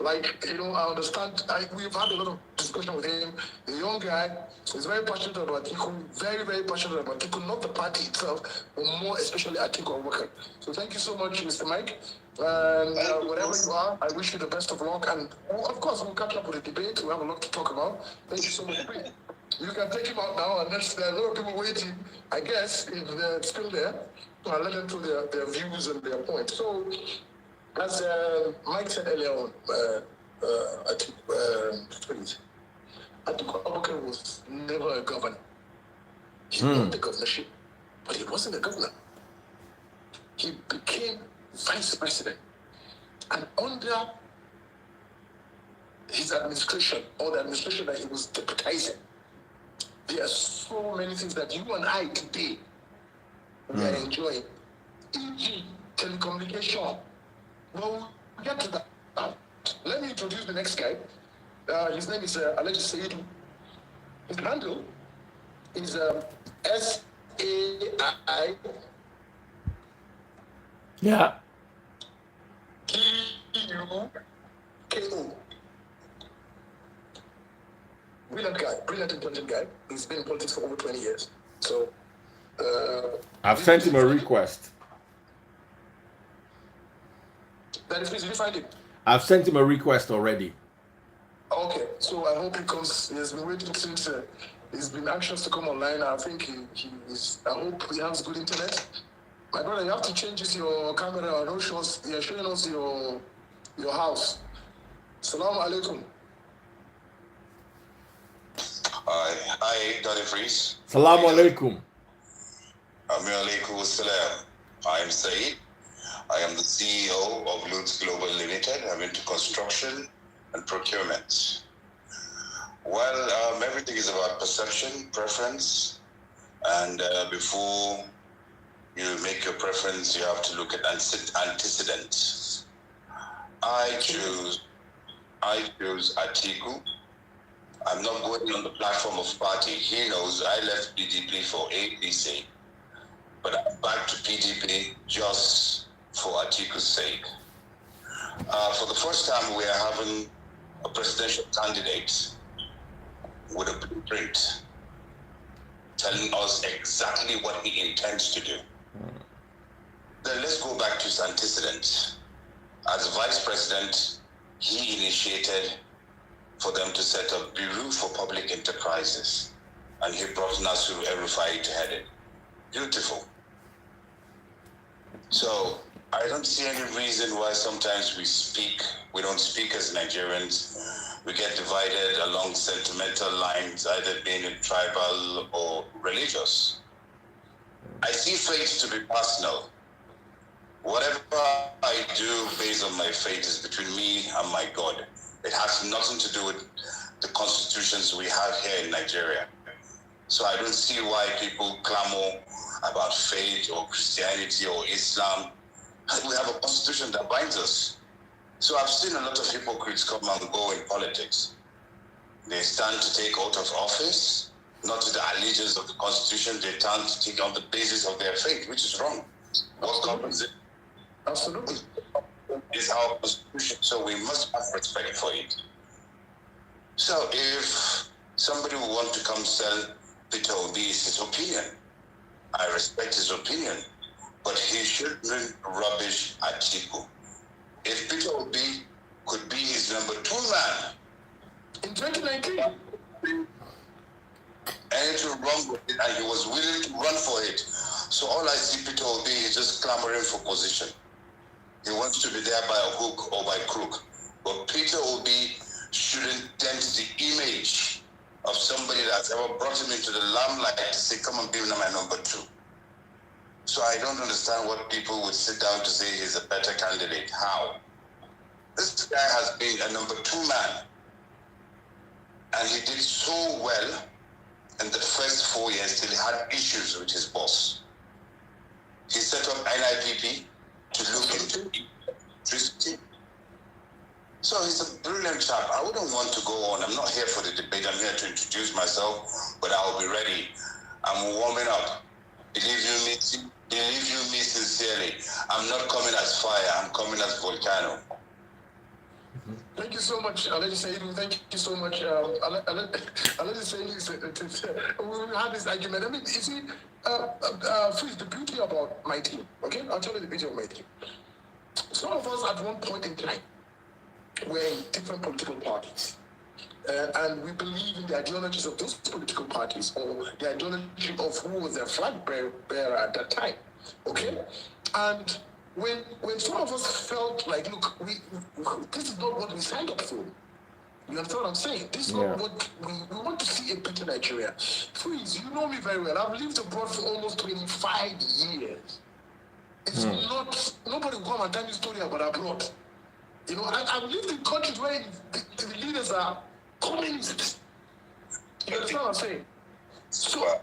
Speaker 2: I understand. We've had a lot of discussion with him. The young guy is very passionate about Atiku, very, very passionate about Atiku, not the party itself, but more especially Atiku Abubakar. So thank you so much, Mr. Mike. And wherever you are, I wish you the best of luck. And of course, we'll catch up with the debate. We have a lot to talk about. Thank you so much. You can take him out now, unless there are a lot of people waiting. I guess if they're still there, I'll let them through their views and their points. So, as Mike said earlier on, Atiku Abubakar was never a governor. He won the governorship, but he wasn't a governor. He became vice president. And under his administration, or the administration that he was deputizing, there are so many things that you and I today we are enjoying. E.g., telecommunication. Well, we'll get to that. Let me introduce the next guy. His name is Alhaji Saidu. His handle is SAI.
Speaker 1: Yeah.
Speaker 2: DUKO. Brilliant guy, brilliant, intelligent guy. He's been in politics for over 20 years. So,
Speaker 1: I've sent him a request.
Speaker 2: That is, please, did you find him?
Speaker 1: I've sent him a request already.
Speaker 2: Okay, so I hope he comes. He has been waiting since he's been anxious to come online. I think he is. I hope he has good internet. My brother, you have to change your camera. Don't show us. You're showing us your house. Salaam alaikum.
Speaker 5: Hi, Daddy Freeze.
Speaker 1: Salam alaikum.
Speaker 5: Alaikum salam. I am Saeed. I am the CEO of Lutz Global Limited. I'm into construction and procurement. Well, everything is about perception, preference, and before you make your preference, you have to look at antecedents. I choose Atiku. I'm not going on the platform of party. He knows I left PDP for APC, but I'm back to PDP just for Atiku's sake. For the first time, we are having a presidential candidate with a blueprint telling us exactly what he intends to do. Then let's go back to his antecedents. As vice president, he initiated for them to set up Bureau for Public Enterprises, and he brought Nasiru El-Rufai to head it. Beautiful. So I don't see any reason why sometimes we don't speak as Nigerians. We get divided along sentimental lines, either being tribal or religious. I see faith to be personal. Whatever I do based on my faith is between me and my God. It has nothing to do with the constitutions we have here in Nigeria. So I don't see why people clamor about faith or Christianity or Islam. We have a constitution that binds us. So I've seen a lot of hypocrites come and go in politics. They stand to take out of office, not to the allegiance of the constitution. They stand to take on the basis of their faith, which is wrong. What governs it?
Speaker 2: Absolutely.
Speaker 5: Is our constitution, so we must have respect for it. So if somebody would want to come sell Peter Obi, is his opinion. I respect his opinion, but he shouldn't rubbish Atiku. If Peter Obi could be his number 2 man
Speaker 2: in 2019,
Speaker 5: anything wrong with it, and he was willing to run for it. So all I see Peter Obi is just clamoring for position. He wants to be there by a hook or by crook. But Peter Obi shouldn't dent the image of somebody that's ever brought him into the limelight to say, come and be my number 2. So I don't understand what people would sit down to say he's a better candidate. How? This guy has been a number 2 man. And he did so well in the first 4 years till he had issues with his boss. He set up NIPP to look into electricity. So he's a brilliant chap. I wouldn't want to go on. I'm not here for the debate. I'm here to introduce myself, but I'll be ready. I'm warming up. Believe you me sincerely. I'm not coming as fire. I'm coming as volcano.
Speaker 2: Thank you so much, Alhaji Saidu. Thank you so much. Alhaji Saidu, we had this argument. I mean, you see, Freeze, the beauty about my team, okay? I'll tell you the beauty of my team. Some of us at one point in time were in different political parties. And we believe in the ideologies of those political parties or the ideology of who was their flag bearer at that time, okay? And when some of us felt like, look, this is not what we signed up for. You understand what I'm saying? This is not what we want to see a better Nigeria. Freeze, you know me very well. I've lived abroad for almost 25 years. It's not, nobody will come and tell me a story about abroad. You know, I've lived in countries where the leaders are communists. You understand what I'm saying? So,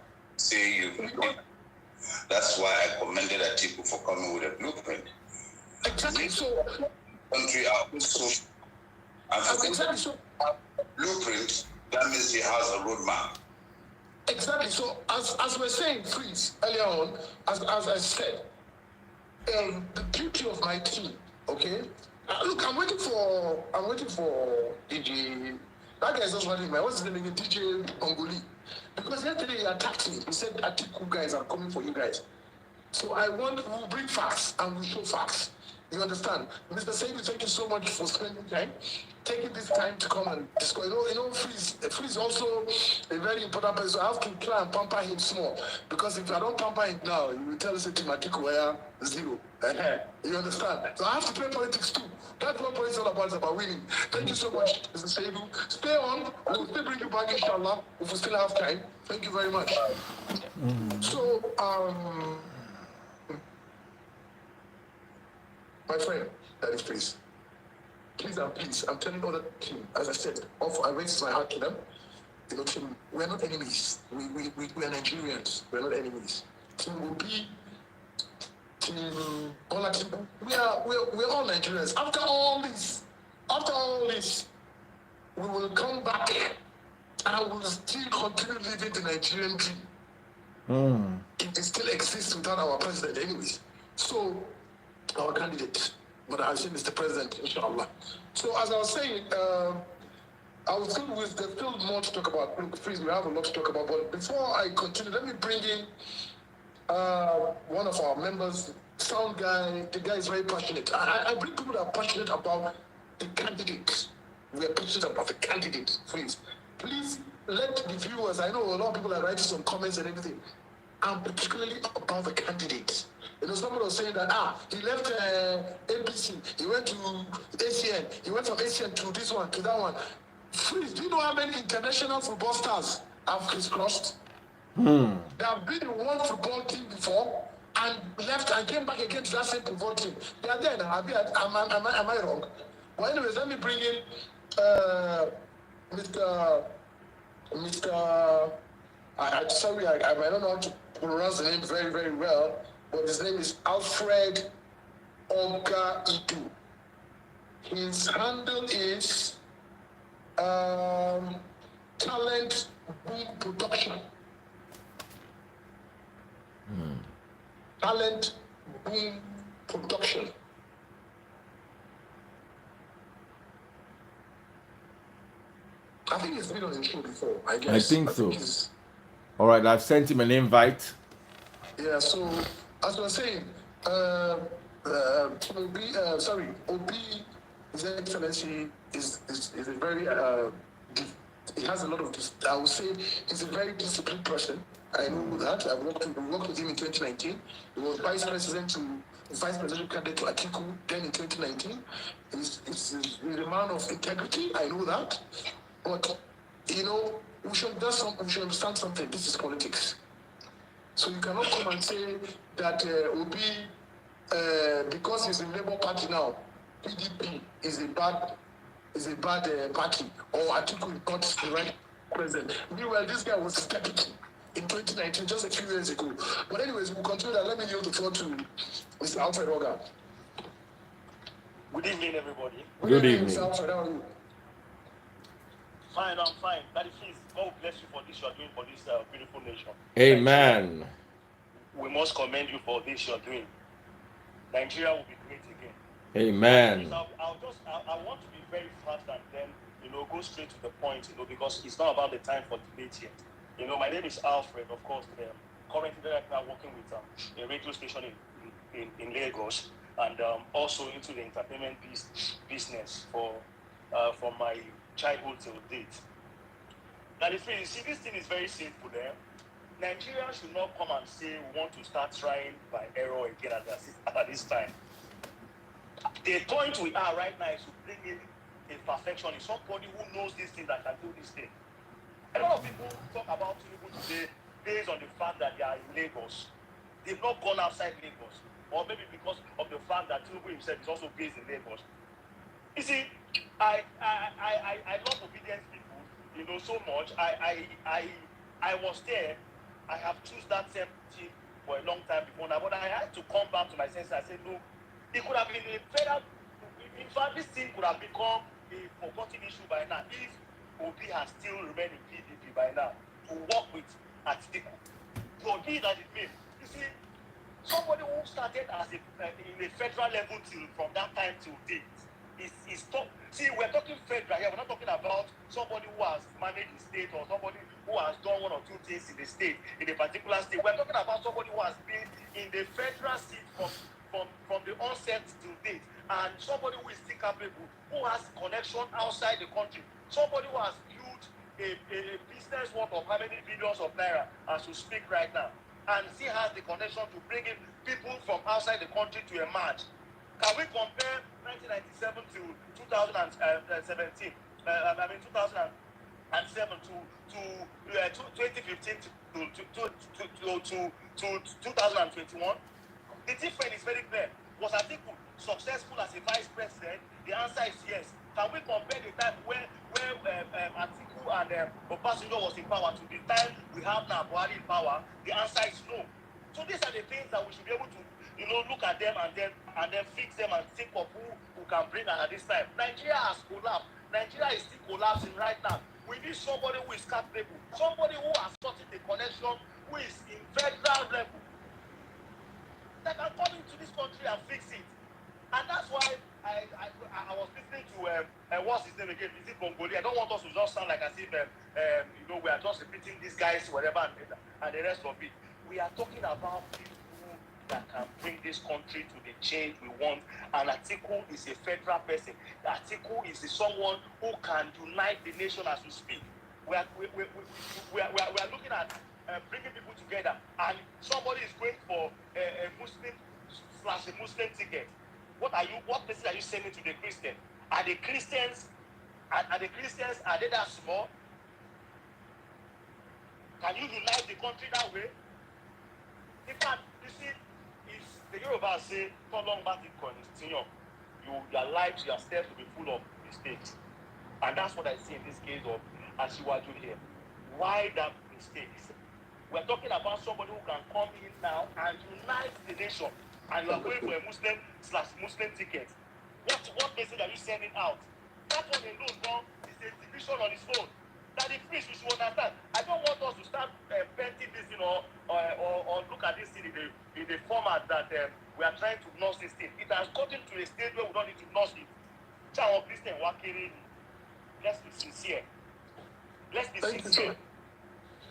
Speaker 5: that's why I commended Atiku for coming with a blueprint.
Speaker 2: Exactly. So,
Speaker 5: country out so.
Speaker 2: Exactly. So,
Speaker 5: blueprint, that means he has a roadmap.
Speaker 2: Exactly. So as we're saying, freeze earlier on, as I said, the beauty of my team, okay? Look, I'm waiting for DJ. That guy's just running my what's his name again? DJ Ongoli. Because yesterday he attacked me. He said, Atiku guys, I'm coming for you guys. So we'll bring facts and we'll show facts. You understand? Mr. Sabi, thank you so much for spending time, taking this time to come and discuss. Freeze also a very important person. So I have to try and pamper him small. Because if I don't pamper him now, he will tell us to Matiku where zero. You understand? So I have to play politics too. That's what politics is all about, it's about winning. Thank you so much, Mr. Sabi. Stay on. We'll still bring you back, inshallah, if we still have time. Thank you very much. So, my friend, that is please. Please, I'm telling all the team, as I said, I raised my heart to them. Team, we're not enemies. We are Nigerians. We're not enemies. Team will be team. We're all Nigerians. After all this, we will come back and we'll still continue living the Nigerian dream. It still exists without our president, anyways. So, our candidate, but I say Mr. President, inshallah. So, as I was saying, there's still more to talk about. Look, please, we have a lot to talk about. But before I continue, let me bring in one of our members, sound guy. The guy is very passionate. I bring people that are passionate about the candidate. We are passionate about the candidate. Please let the viewers. I know a lot of people are writing some comments and everything. I'm particularly about the candidate. Someone was saying that he left APC, he went to ACN, he went from ACN to this one, to that one. Freeze, do you know how many international football stars have crisscrossed? They have been in one football team before and left and came back again to that same football team. They are there now. Am I wrong? Well, anyways, let me bring in Mr. Sorry, I don't know how to pronounce the name very, very well, but his name is Alfred Oga Idu. His handle is Talent Boom Production. Talent Boom Production. I think he's been on the show before, I guess.
Speaker 1: I think so. All right, I've sent him an invite.
Speaker 2: Yeah, so as I was saying, OB, His Excellency is a very, he has a lot of, I would say, he's a very disciplined person. I know that. I worked with him in 2019. He was vice presidential candidate to Atiku then in 2019. He's a man of integrity. I know that. But, we should understand something. This is politics. So you cannot come and say that Obi, because he's in Labour Party now, PDP is a bad party, or Atiku is not the right president. Meanwhile, this guy was deputy in 2019, just a few years ago. But anyways, we'll continue that. Let me yield the floor to Mr. Alfred Oga.
Speaker 6: Good evening, everybody.
Speaker 1: Good evening.
Speaker 2: Mr. Alfred, how are you?
Speaker 6: Fine, I'm fine. Daddy, please, God bless you for this you are doing for this beautiful nation.
Speaker 1: Amen.
Speaker 6: We must commend you for this you are doing. Nigeria will be great again.
Speaker 1: Amen.
Speaker 6: I want to be very fast and then, go straight to the point, because it's not about the time for debate yet. My name is Alfred, of course. Currently right now working with a radio station in Lagos, and also into the entertainment business from my childhood till date. Now, you see, this thing is very simple there. Nigeria should not come and say we want to start trying by error again at this time. The point we are right now is to bring in a perfectionist, somebody who knows this thing that can do this thing. A lot of people talk about Tinubu today based on the fact that they are in Lagos. They've not gone outside Lagos, or maybe because of the fact that Tinubu himself is also based in Lagos. You see, I love obedient people, so much. I was there. I have chosen that same team for a long time before now, but I had to come back to my senses. I said, no, it could have been a federal. In fact, this thing could have become a forgotten issue by now. If Obi has still remained in PDP by now, to work with Atiku, for he that it means. You see, somebody who started as in a federal level till from that time till date is see, we're talking federal here. We're not talking about somebody who has managed the state or somebody who has done one or two things in the state, in a particular state. We're talking about somebody who has been in the federal seat from the onset till date, and somebody who is still capable, who has connection outside the country, somebody who has built a business worth of how many billions of naira as we speak right now, and still has the connection to bring in people from outside the country to emerge. Can we compare 1997 to 2017? 2007 to 2015 to 2021? The difference is very clear. Was Atiku successful as a vice president? The answer is yes. Can we compare the time where Atiku and Obasanjo was in power to the time we have now Buhari in power? The answer is no. So these are the things that we should be able to, look at them and then fix them and think of who can bring us at this time. Nigeria has collapsed. Nigeria is still collapsing right now. We need somebody who is capable, somebody who has gotten the connection, who is in federal level, that can come into this country and fix it. And that's why I was listening to what's his name again? Is it Bongoli? I don't want us to just sound like as if we are just repeating these guys, whatever, and the rest of it. We are talking about people that can bring this country to the change we want. And Atiku is a federal person. Atiku is someone who can unite the nation as we speak. We are looking at bringing people together, and somebody is going for a Muslim ticket. What message are you sending to the Christians? Are the Christians are they that small? Can you unite the country that way? In fact, you see, if the Yoruba say, "Not long back it continue," your lives, your steps will be full of mistakes, and that's what I see in this case of Asiwaju here. Why that mistakes? We're talking about somebody who can come in now and unite the nation, and you are going for a Muslim ticket. What message are you sending out? That one alone now is a division on its own. That the priest we should understand. I don't want us to start painting this, or look at this thing in the format that we are trying to nurse this thing. It has gotten to a stage where we don't need to nurse it. Child Christian working. Let's be sincere. Let's be sincere.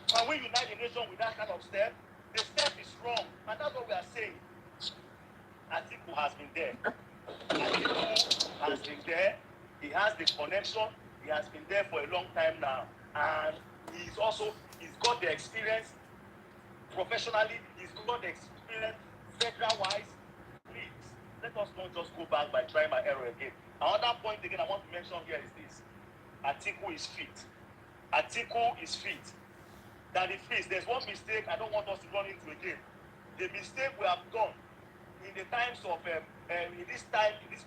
Speaker 6: Can we unite the nation with that kind of step? The step is wrong, and that's what we are saying. Atiku has been there. Atiku has been there. He has the connection. He has been there for a long time now, and he's got the experience professionally. He's got the experience federal-wise. Please, let us not just go back by trying my error again. Another point again I want to mention here is this: Atiku is fit. Atiku is fit. That is fit. There's one mistake I don't want us to run into again. The mistake we have done in the times of in this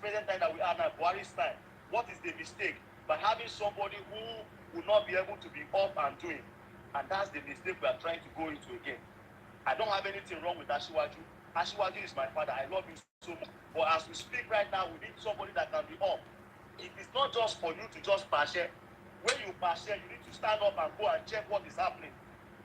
Speaker 6: present time that we are now, Buhari's time. What is the mistake? By having somebody who will not be able to be up and doing. And that's the mistake we are trying to go into again. I don't have anything wrong with Asiwaju. Asiwaju is my father. I love him so much. But as we speak right now, we need somebody that can be up. It is not just for you to just pashe. When you pashe, you need to stand up and go and check what is happening.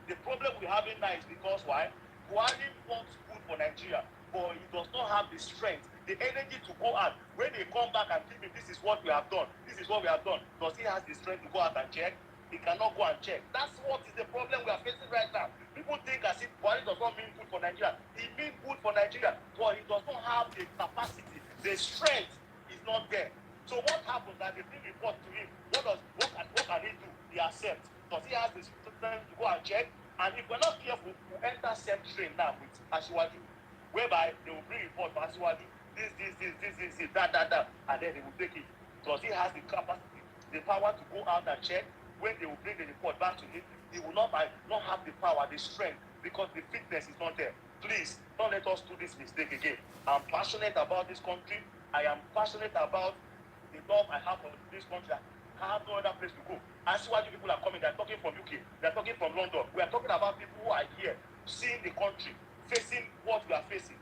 Speaker 6: The problem we're having now is because why? Buhari wants good for Nigeria, but he does not have the strength, the energy to go out. When they come back and tell me this is what we have done, this is what we have done, does he have the strength to go out and check? He cannot go and check. That's what is the problem we are facing right now. People think as if Buhari does not mean good for Nigeria. He means good for Nigeria, but he does not have the capacity, the strength is not there. So what happens that they bring report to him? What can he do? He accepts. Does he have the strength to go and check? And if we're not careful, we'll enter same train now with Asiwaju, whereby they will bring report for Asiwaju, this, that, and then they will take it. Does he have the capacity, the power to go out and check? When they will bring the report back to him, he will not have the power, the strength, because the fitness is not there. Please, don't let us do this mistake again. I'm passionate about this country. I am passionate about the love I have for this country. I have no other place to go. I see why you people are coming. They're talking from UK. They're talking from London. We are talking about people who are here, seeing the country, facing what we are facing.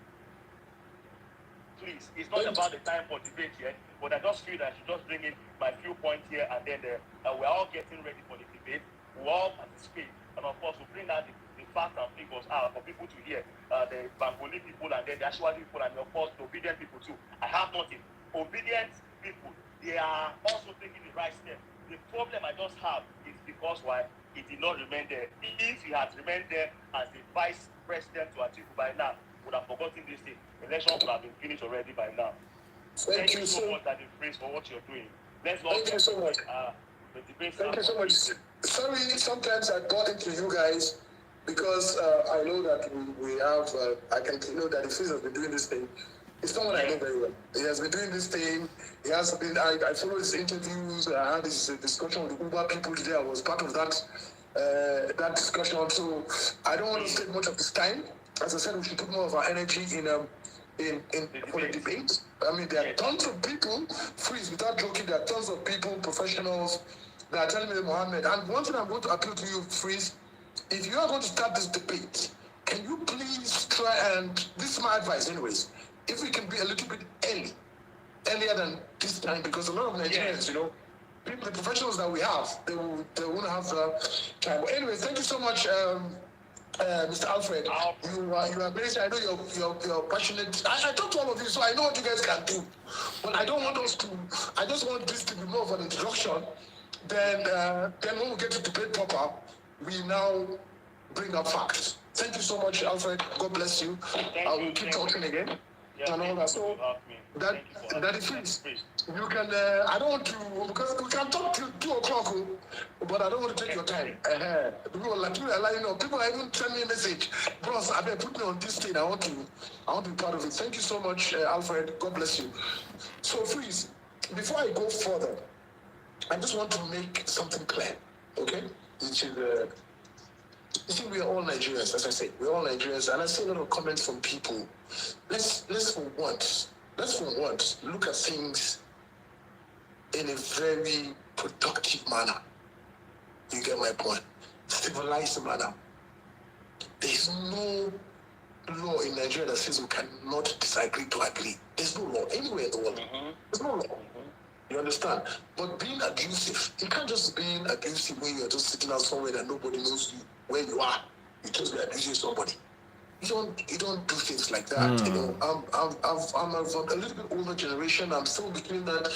Speaker 6: please, it's not about the time for debate yet, but I just feel that I should just bring in my few points here, and then we're all getting ready for the debate. We'll all participate, and of course, we'll bring out the facts and figures out for people to hear. The Bangoli people, and then the Ashwadi people, and of course, the obedient people too. I have nothing. Obedient people, they are also taking the right step. The problem I just have is because why he did not remain there. If he had remained there as the vice president to Atiku by now, would have forgotten this thing. Election would have been finished already by now. Thank you so much, Daddy Prince, for what you're doing. Let's not
Speaker 2: Thank you so much.
Speaker 6: The debate.
Speaker 2: Thank you so much. Sorry, sometimes I bought into you guys because I know that we have, I can know that the Prince has been doing this thing. It's someone I know very well. He has been doing this thing. He has been, I follow his interviews. I had this discussion with the Uber people today. I was part of that discussion. So I don't want to take much of his time. As I said, we should put more of our energy in for the debate. I mean, there are tons of people, Freeze, without joking, there are tons of people, professionals, that are telling me, Mohammed, and one thing I'm going to appeal to you, Freeze, if you are going to start this debate, can you please try and, this is my advice anyways, if we can be a little bit earlier than this time, because a lot of Nigerians, you know, people, the professionals that we have, they won't have time. But anyway, thank you so much, Mr. Alfred. You are amazing. I know you're passionate. I talk to all of you, so I know what you guys can do. But I don't want us to. I just want this to be more of an introduction. Then when we get to debate proper, we now bring up facts. Thank you so much, Alfred. God bless you. I will keep talking again. And all that. So that is it. You can. I don't want to, because we can talk till 2 o'clock, but I don't want to take your time. People are like, you know, people are even send me a message, bros. I mean, put me on this thing. I want to be part of it. Thank you so much, Alfred. God bless you. So, Freeze. Before I go further, I just want to make something clear. Okay, which is. You see, we are all Nigerians, as I say. We're all Nigerians, and I see a lot of comments from people. Let's for once look at things in a very productive manner. You get my point? Civilized manner. There's no law in Nigeria that says we cannot disagree to agree. There's no law anywhere in the world. There's no law. You understand? But being abusive, you can't just be abusive when you're just sitting out somewhere that nobody knows you where you are. You just be abusing somebody. You don't do things like that. You know, I'm of a little bit older generation. I'm still between that,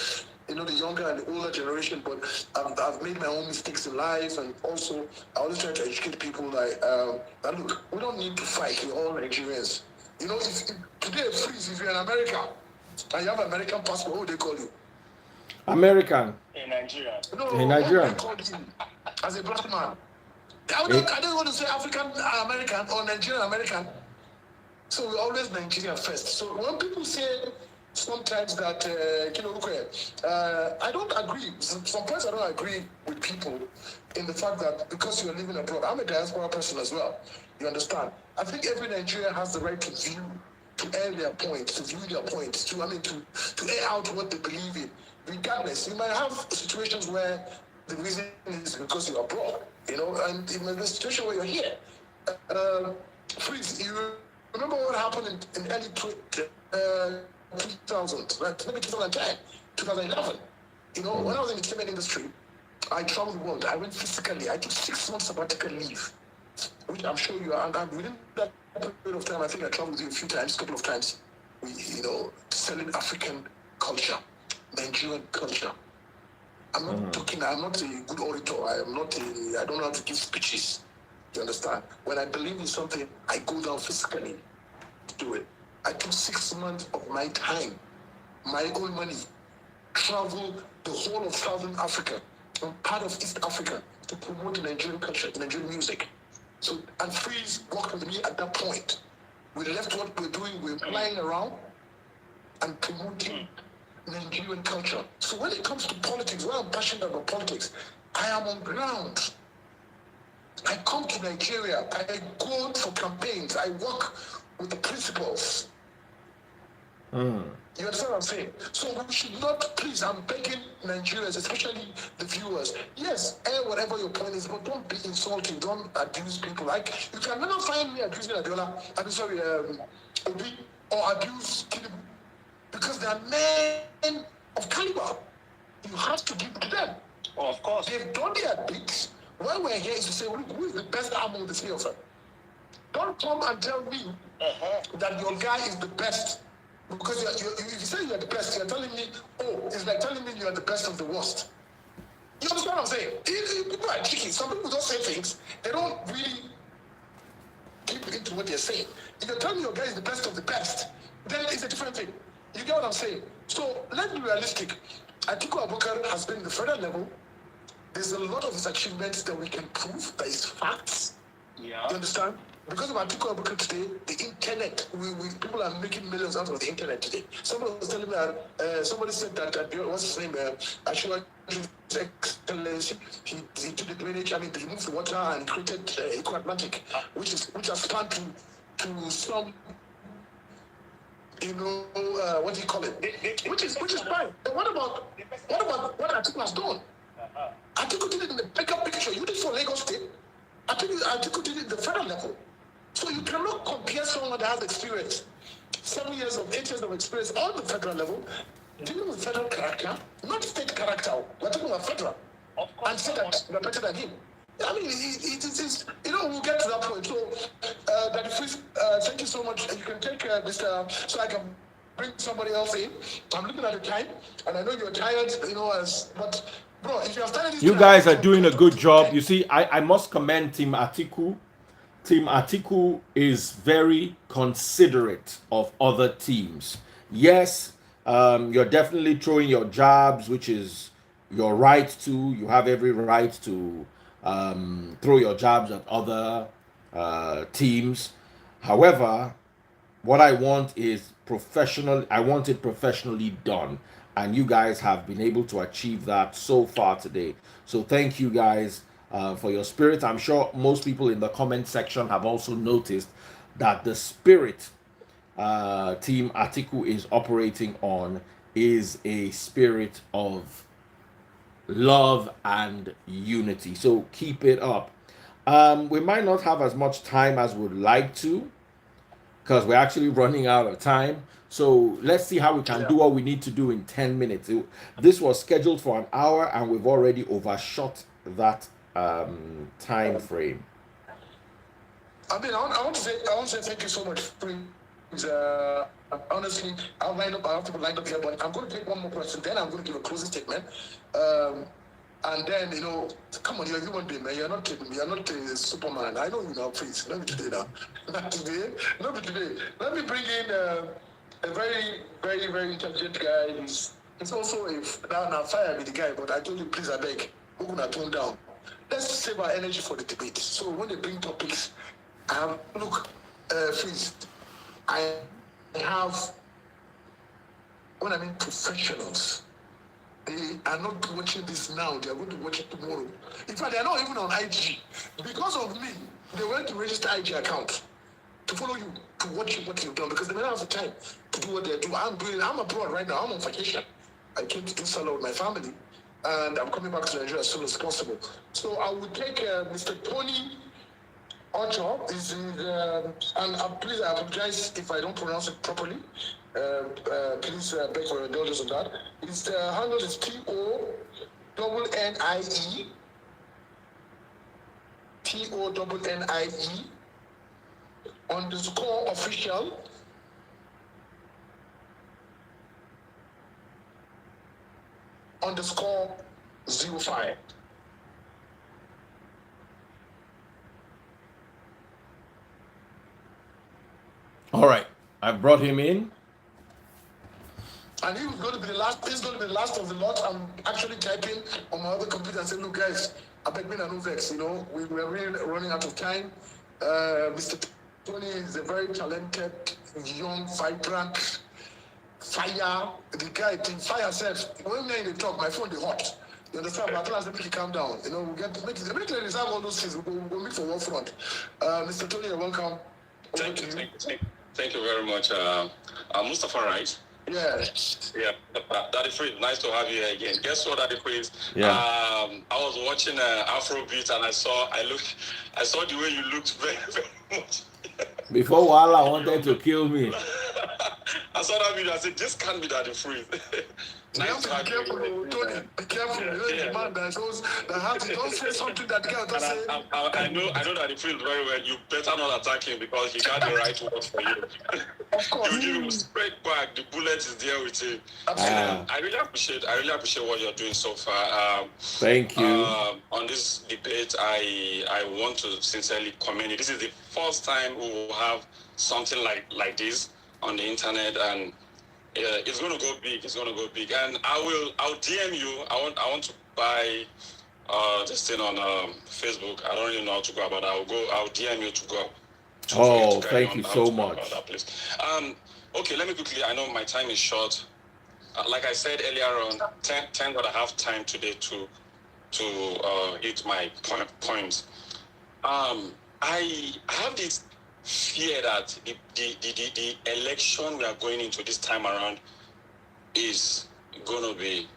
Speaker 2: you know, the younger and the older generation. But I've made my own mistakes in life, and also I always try to educate people like that. Look, we don't need to fight. We're all Nigerians. You know, if today, Freeze, if you're in America and you have an American passport, what would they call you?
Speaker 1: American.
Speaker 6: In Nigeria.
Speaker 2: No,
Speaker 1: in Nigeria.
Speaker 2: As a black man. I don't want to say African American or Nigerian American. So we're always Nigerian first. So when people say sometimes that, I don't agree. Some points I don't agree with people in the fact that because you're living abroad, I'm a diaspora person as well. You understand? I think every Nigerian has the right to air their points, to view their points, to air out what they believe in. Regardless, you might have situations where the reason is because you're abroad, you know, and in the situation where you're here. Freeze, you remember what happened in early 2000, right? Maybe 2010, 2011. You know, when I was in the entertainment industry, I traveled the world. I went physically. I took 6 months sabbatical leave, which I'm sure you are. And within that period of time, I think I traveled with you a couple of times, you know, selling African culture, Nigerian culture. I'm not talking, I'm not a good orator. I don't know how to give speeches. You understand? When I believe in something, I go down physically to do it. I took 6 months of my time, my own money, travel the whole of Southern Africa and part of East Africa to promote the Nigerian culture, Nigerian music. So, and Freeze worked with me at that point. We left what we're doing, we're flying around and promoting Nigerian culture. So when it comes to politics, when I'm passionate about politics, I am on ground. I come to Nigeria, I go for campaigns, I work with the principals. You understand what I'm saying? So we should not, please, I'm begging Nigerians, especially the viewers, yes, air whatever your point is, but don't be insulting, don't abuse people. Like, you can never find me abusing Abiola, Obi, or abuse Tinubu. because they are men of caliber. You have to give it to them.
Speaker 6: Oh, of course.
Speaker 2: They've done their bit. Why we're here is to say, who is the best among the three of them? Don't come and tell me that your guy is the best. Because if you say you're the best, you're telling me, oh, it's like telling me you're the best of the worst. You understand what I'm saying? People are tricky. Some people don't say things. They don't really keep into what they're saying. If you're telling me your guy is the best of the best, then it's a different thing. You get what I'm saying? So let's be realistic. Atiku Abubakar has been in the federal level. There's a lot of his achievements that we can prove that is facts.
Speaker 6: Yeah.
Speaker 2: You understand? Because of Atiku Abubakar today, the internet, people are making millions out of the internet today. Somebody was telling me, somebody said that, what's his name? Ashua Excellency, he did the drainage, I mean, he moved the water and created Eco Atlantic, which has spanned to some, you know, what do you call it? Which is fine. But what about what Atiku has done? Atiku did it in the bigger picture. You did it for Lagos State. Atiku did it at the federal level. So you cannot compare someone that has experience, 7 years of 8 years of experience on the federal level, dealing with federal character, not state character. We're talking about federal. And say that we're better than him. I mean, it is, you know, we'll get to that point. So, thank you so much. You can take Mr. So I can bring somebody else in. I'm looking at the time, and I know you're tired, you know, but bro, if you have started this,
Speaker 1: you guys are doing a good job. You see, I must commend Team Atiku. Team Atiku is very considerate of other teams. Yes, you're definitely throwing your jabs, which is your right to. You have every right to throw your jabs at other teams. However, what I want is professional. I want it professionally done, and you guys have been able to achieve that so far today. So thank you guys for your spirit. I'm sure most people in the comment section have also noticed that the spirit Team Atiku is operating on is a spirit of love and unity. So keep it up. We might not have as much time as we'd like to, because we're actually running out of time. So let's see how we can do what we need to do in 10 minutes. This was scheduled for an hour, and we've already overshot that time frame.
Speaker 2: I mean, I want to say thank you so much. Honestly, I have to line up here, but I'm going to take one more question. Then I'm going to give a closing statement. And then, you know, come on, you're a human being, man. You're not a Superman. I know you now, please. Let me today now. Not today. Let me bring in a very, very, very intelligent guy. He's also now fire me the guy, but I told you, please, I beg, we're going to tone down. Let's save our energy for the debate. So when they bring topics, please, I have, when I mean professionals, they are not watching this now. They are going to watch it tomorrow. In fact, they are not even on IG. Because of me, they went to register IG account to follow you, to watch what you've done, because they may not have the time to do what they do. I'm abroad right now. I'm on vacation. I came to do Salah with my family, and I'm coming back to Nigeria as soon as possible. So I will take Mr. Tony Ocho. And please, I apologize if I don't pronounce it properly. Please beg for indulgence on that. His handle is TONNIE _official _05.
Speaker 1: All right, I brought him in.
Speaker 2: And he was going to be the last. He's going to be the last of the lot. I'm actually typing on my other computer and saying, "Look, guys, I beg me no vex. You know, we were really running out of time. Mr. Tony is a very talented, young, vibrant, fire. The guy, the fire says, when they talk, my phone is hot. You understand? But at last, make it calm down. You know, we get make it resolve all those things. We'll meet for one front. Mr. Tony, you're welcome.
Speaker 7: Thank you very much. Mustafa, right?
Speaker 2: Yeah.
Speaker 7: Yeah. Daddy Freeze, nice to have you here again. Guess what, Daddy Freeze?
Speaker 1: Yeah.
Speaker 7: I was watching Afrobeat and I saw the way you looked very, very much.
Speaker 1: Before Wala wanted to kill me.
Speaker 7: I saw that video. I said, this can't be Daddy Freeze.
Speaker 2: You have to be careful, Tony. Be careful. You're the man that shows that has to. Don't say something that the girl don't say.
Speaker 7: I know Daddy Freeze very well. You better not attack him because he got the right words for you.
Speaker 2: Of course.
Speaker 7: You give him straight back. The bullet is there with him.
Speaker 2: Absolutely.
Speaker 7: I really appreciate what you're doing so far.
Speaker 1: Thank you.
Speaker 7: On this debate, I want to sincerely commend you. This is the first time we will have something like this on the internet, and it's going to go big. It's going to go big, and I'll DM you. I want to buy this thing on Facebook. I don't really know how to go about it. I'll DM you to go.
Speaker 1: Oh, thank you so much.
Speaker 7: Okay, let me quickly. I know my time is short. Like I said earlier on, thank God I have time today to hit my points. I have this fear that the election we are going into this time around is going to be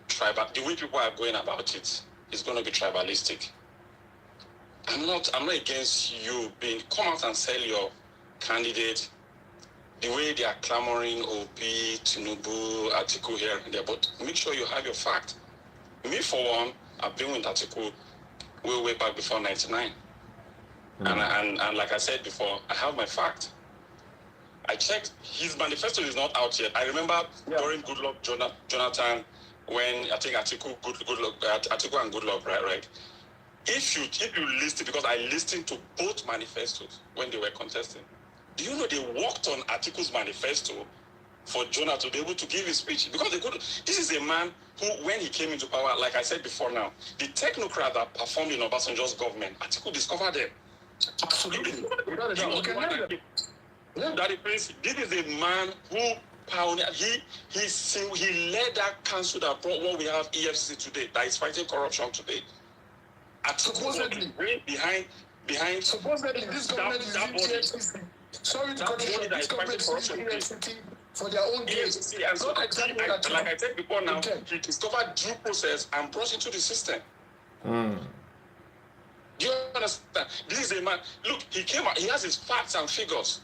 Speaker 7: tribal. The way people are going about it is going to be tribalistic. I'm not against you come out and sell your candidate the way they are clamoring Obi, Tinubu, Atiku here and there, but make sure you have your fact. Me, for one, I've been with Atiku way back before 99. And like I said before, I have my fact. I checked, his manifesto is not out yet. I remember during Goodluck Jonathan, when I think Atiku and Goodluck, right? If you listen, because I listened to both manifestos when they were contesting, do you know they worked on Atiku's manifesto for Jonah to be able to give his speech? Because this is a man who, when he came into power, like I said before now, the technocrats that performed in Obasanjo's government, Atiku discovered them.
Speaker 2: Absolutely.
Speaker 7: Daddy Prince, this is a man who pioneered, he led that council that brought what we have EFCC today, that is fighting corruption today.
Speaker 2: Supposedly
Speaker 7: behind
Speaker 2: supposedly this government is using EFCC. Sorry to cut you. This government is using EFCC for their own gain. Not exactly
Speaker 7: like I said before now, he discovered due process and brought into the system. Do you understand? This is a man, look, he came out, he has his facts and figures.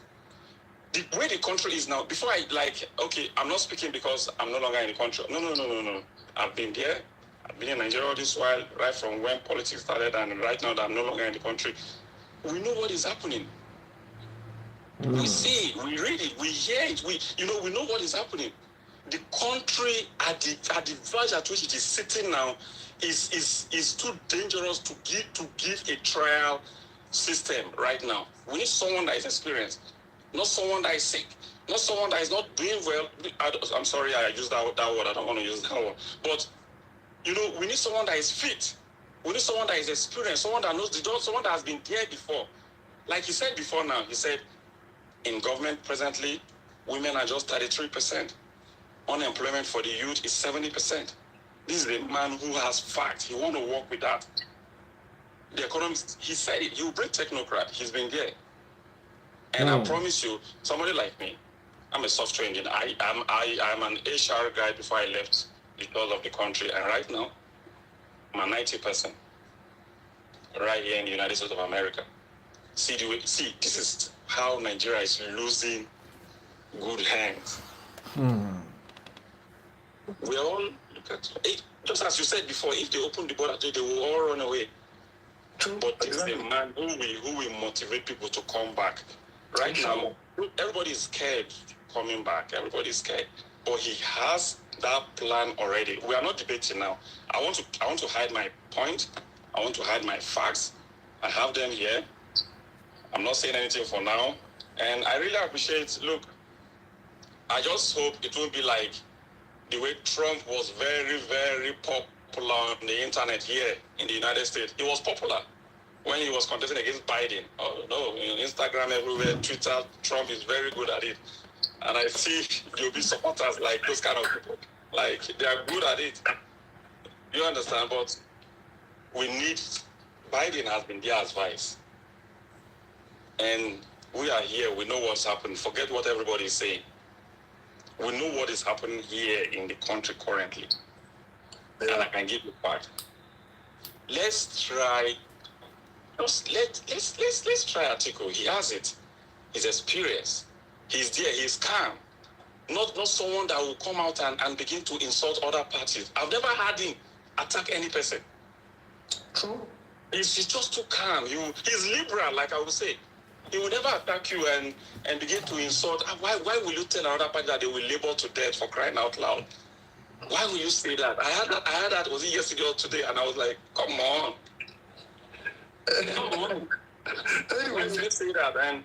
Speaker 7: The way the country is now, before I'm not speaking because I'm no longer in the country. No. I've been there. I've been in Nigeria all this while, right from when politics started, and right now that I'm no longer in the country. We know what is happening. We see it, we read it, we hear it, we know what is happening. The country at the verge at which it is sitting now is too dangerous to give a trial system right now. We need someone that is experienced, not someone that is sick, not someone that is not doing well. I'm sorry, I used that word. I don't want to use that word. But we need someone that is fit. We need someone that is experienced, someone that knows the job, someone that has been there before. Like he said before now, he said, in government presently, women are just 33%. Unemployment for the youth is 70%. This is a man who has facts. He want to work with that. The economist, he said it. He will bring technocrat. He's been there. And I promise you, somebody like me, I'm a software engineer. I'm an HR guy before I left the doors of the country. And right now, I'm a 90% right here in the United States of America. See, this is how Nigeria is losing good hands. We all look at it, just as you said before, if they open the border, they will all run away. But this is a man who will motivate people to come back. Right now, everybody is scared coming back. Everybody is scared. But he has that plan already. We are not debating now. I want to hide my point. I want to hide my facts. I have them here. I'm not saying anything for now. And I really appreciate, look, I just hope it won't be like the way Trump was very, very popular on the internet here in the United States. He was popular when he was contesting against Biden. Oh no, Instagram everywhere, Twitter, Trump is very good at it. And I see you'll be supporters like those kind of people. Like, they are good at it. You understand? But Biden has been there as vice. And we are here, we know what's happened. Forget what everybody is saying. We know what is happening here in the country currently. And I can give you part. Let's try Atiku. He has it. He's experienced. He's there, he's calm. Not someone that will come out and begin to insult other parties. I've never had him attack any person.
Speaker 2: True.
Speaker 7: He's just too calm. He's liberal, like I would say. He will never attack you and begin to insult. Why will you tell another party that they will labor to death for crying out loud? Why will you say that? I had that, was it yesterday or today? And I was like, come on. Come on. Why will you say that? And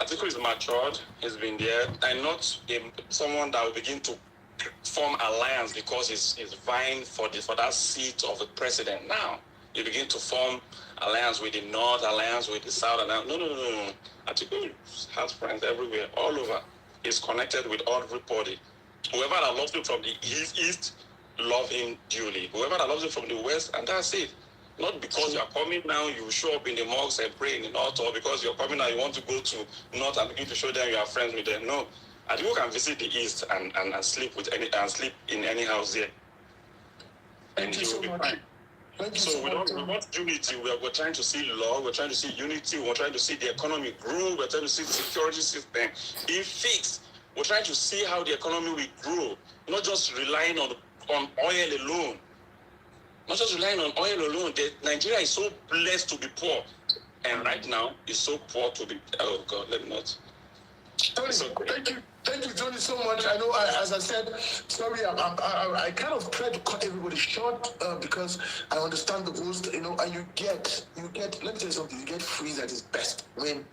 Speaker 7: Atiku is matured. He's been there. And not someone that will begin to form alliance because he's vying for that seat of the president. Now, you begin to form alliance with the North, alliance with the South. No. Atiku has friends everywhere, all over. He's connected with everybody. Whoever that loves him from the east, love him duly. Whoever that loves him from the west, and that's it. Not because you're coming now, you show up in the mosques and pray in the north, or because you're coming now, you want to go to north and begin to show them you are friends with them. No. And you can visit the east and sleep sleep in any house there.
Speaker 2: Thank you so much.
Speaker 7: So we want unity. We're trying to see law. We're trying to see unity. We're trying to see the economy grow. We're trying to see the security system be fixed. We're trying to see how the economy will grow, not just relying on oil alone. Not just relying on oil alone. Nigeria is so blessed to be poor, and right now it's so poor to be. Oh God, let me not.
Speaker 2: Tony, thank you, Tony, so much. I know, as I said, sorry, I kind of tried to cut everybody short because I understand the rules, and you get. Let me tell you something. You get Freeze at his best when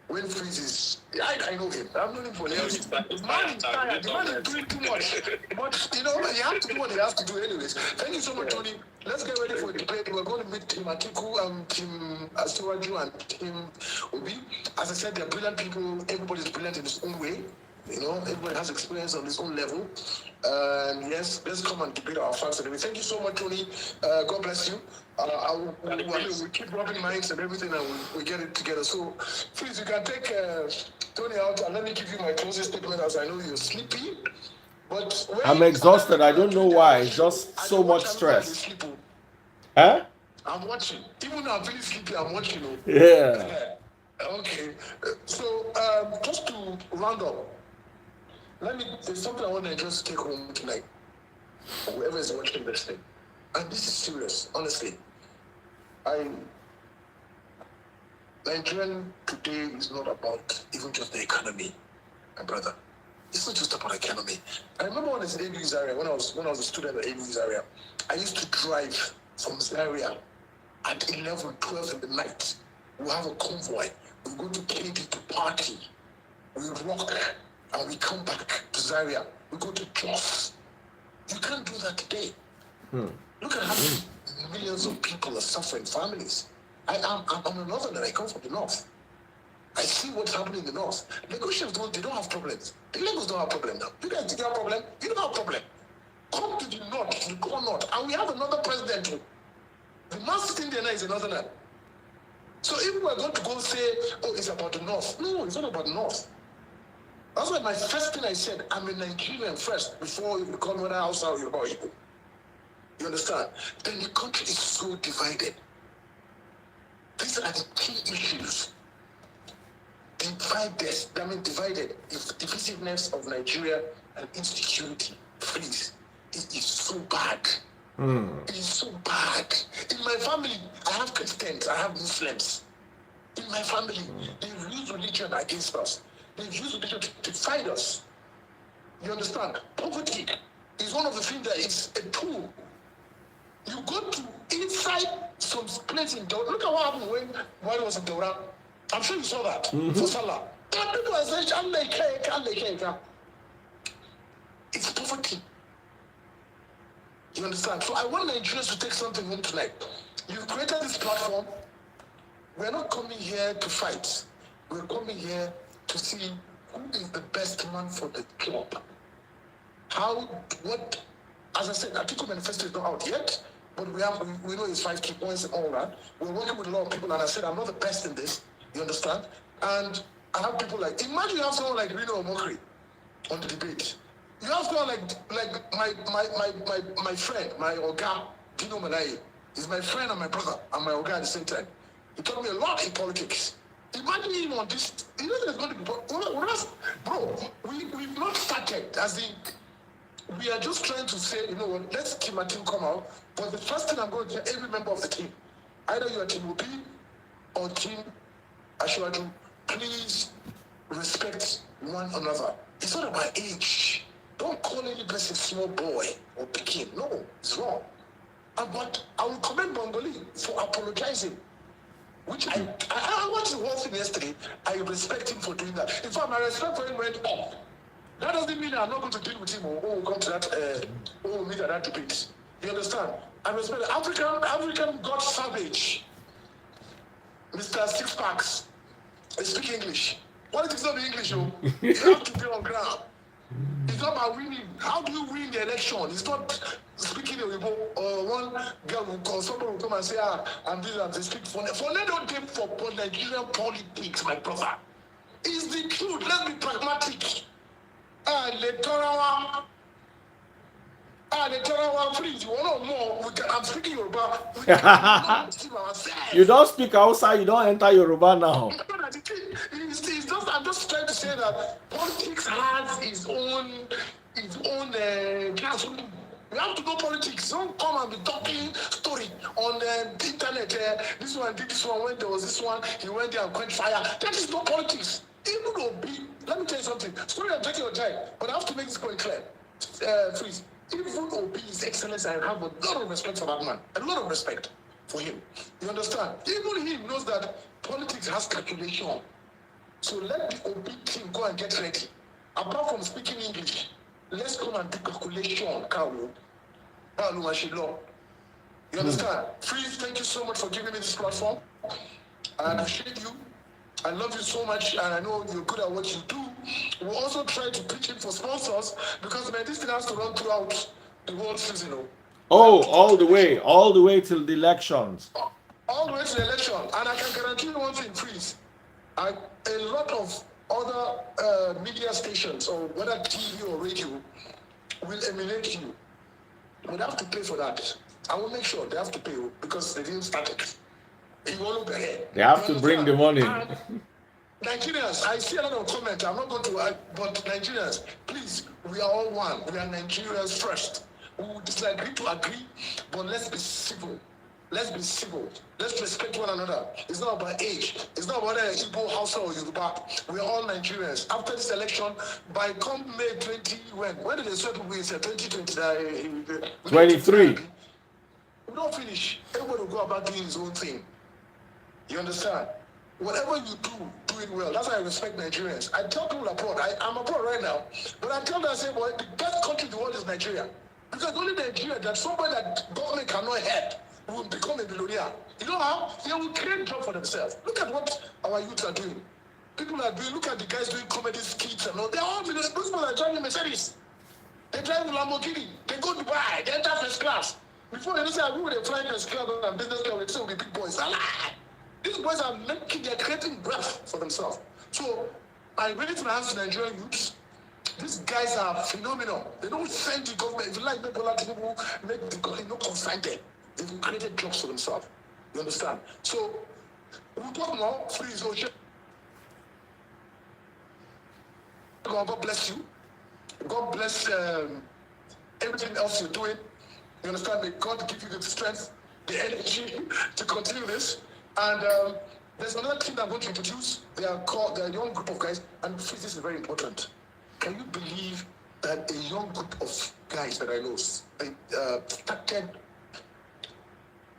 Speaker 2: Freeze is. I know him. I'm not him for years. The man is tired. The man is doing too much. But he has to do what he has to do, anyways. Thank you so much, Tony. Let's get ready for the debate. We're going to meet Team Atiku and Team Asiwaju and Team Obi. As I said, they're brilliant people. Everybody's brilliant in his own way. Everybody has experience on his own level. Yes, let's come and debate our facts and everything. Thank you so much, Tony. God bless you. We keep rubbing minds and everything, and we get it together. So, please, you can take Tony out and let me give you my closing statement, as I know you're sleepy. But
Speaker 1: I'm exhausted. I don't know why. It's just so much stress. Huh?
Speaker 2: I'm watching. Even though I'm feeling sleepy, I'm watching.
Speaker 1: Yeah.
Speaker 2: Okay. So, just to round up, there's something I want to just take home tonight. Whoever is watching this thing. And this is serious, honestly. Nigerian today is not about even just the economy, my brother. It's not just about economy. I remember when I was in ABU Zaria, when I was a student at ABU Zaria, I used to drive from Zaria at 11, 12 in the night. We have a convoy. We go to KD to party. We rock and we come back to Zaria. We go to Jos. You can't do that today. Look at how many millions of people are suffering, families. I'm a northerner. I come from the north. I see what's happening in the north. Lagosians they don't have problems. The Lagos don't have problem now. You guys think you have problem? You don't have problem. Come to the north, the core north, and we have another president too. The man sitting there now is a northerner. So if we are going to go say, oh, it's about the north. No, it's not about the north. That's why my first thing I said, I'm a Nigerian first, before you become whether Hausa or Yoruba. You understand? Then the country is so divided. These are the key issues. Divided. The divisiveness of Nigeria and insecurity. Please, it is so bad. It is so bad. In my family, I have Christians, I have Muslims. In my family, they've used religion against us. They've used religion to fight us. You understand? Poverty is one of the things that is a tool. You go to inside some place in Daura. Look at what happened when it was in Daura. I'm sure you saw that for Salah. And people are saying, it's poverty. You understand? So I want Nigerians to take something home tonight. You've created this platform. We're not coming here to fight. We're coming here to see who is the best man for the job. As I said, Atiku manifesto is not out yet, but we know it's 5 key points and all that. We're working with a lot of people, and I said I'm not the best in this. You understand? And I have people imagine you have someone like Rino Omokri on the debate. You have someone like my friend, my Oga, Dino Malai. He's my friend and my brother and my Oga at the same time. He taught me a lot in politics. Imagine him on this. You know, there's going to be. Bro, we've not started. As in, we are just trying to say, you know what, let's keep my team come out. But the first thing I'm going to tell every member of the team, either you're Team OP or Team Ashwaju, please respect one another. It's not about age. Don't call any person small boy or pekin. No, it's wrong. But I will commend Bongoli for apologizing. Which I watched the whole thing yesterday. I respect him for doing that. In fact, my respect for him went up. That doesn't mean I'm not going to deal with him or come to that, or meet at that debate. You understand? I respect the African God Savage, Mr. Six Packs. I speak English. Politics is not English, you have to be on ground. It's not about winning. How do you win the election? It's not speaking Yoruba or one girl will call, someone will come and say, I'm this and they speak for they don't take for Nigerian politics, my brother. It's the truth. Let's be pragmatic. The Tarawa, please, you want more? I'm speaking Yoruba. We can see ourselves.
Speaker 1: You don't speak outside, you don't enter Yoruba now.
Speaker 2: I'm just trying to say that politics has its own classroom. We have to know politics. Don't come and be talking story on the internet. This one did this one when there was this one. He went there and quenched fire. That is not politics. Even Obi, let me tell you something. Sorry, I'm taking your time, but I have to make this point clear. Please. Even Obi, His Excellency, I have a lot of respect for that man. A lot of respect for him. You understand? Even he knows that politics has calculation. So let the OB team go and get ready. Apart from speaking English, let's come and do calculation, Kawu. You understand? Freeze, thank you so much for giving me this platform. I appreciate you. I love you so much, and I know you're good at what you do. We'll also try to pitch in for sponsors because, man, this thing has to run throughout the whole season.
Speaker 1: Oh, all the way till the elections.
Speaker 2: All the way to the election. And I can guarantee you one thing, please. A lot of other media stations, or whether TV or radio, will emulate you. But they have to pay for that. I will make sure they have to pay because they didn't start it.
Speaker 1: They have to bring the money.
Speaker 2: Nigerians, I see a lot of comments. I'm not going to, but Nigerians, please, we are all one. We are Nigerians first. We will disagree to agree, but let's be civil. Let's be civil. Let's respect one another. It's not about age. It's not about Igbo, Hausa, or Yoruba. We are all Nigerians. After this election, by come May 20, when did they start with 2020?
Speaker 1: 23.
Speaker 2: We don't finish. Everyone will go about doing his own thing. You understand? Whatever you do it well. That's why I respect Nigerians. I tell people abroad, I'm abroad right now, but I tell them, I say, boy, the best country in the world is Nigeria. Because only Nigeria, that somebody that government cannot help will become a billionaire. You know how? They will create job for themselves. Look at what our youth are doing. People are doing, look at the guys doing comedy skits and all. They're all millionaires. Those people are driving Mercedes. They drive Lamborghini. They go to Dubai. They enter first class. Before they say, we were flying first class and business class, they say we'll be big boys. These boys are they're creating breath for themselves. So I really to answer Nigerian youths. These guys are phenomenal. They don't send the government. If you like, make a lot of people make the government not consign them. They've created jobs for themselves. You understand? So we'll talk more. Please, God bless you. God bless everything else you're doing. You understand? May God give you the strength, the energy to continue this. And there's another team that I'm going to introduce. They're a young group of guys, and this is very important. Can you believe that a young group of guys that I know started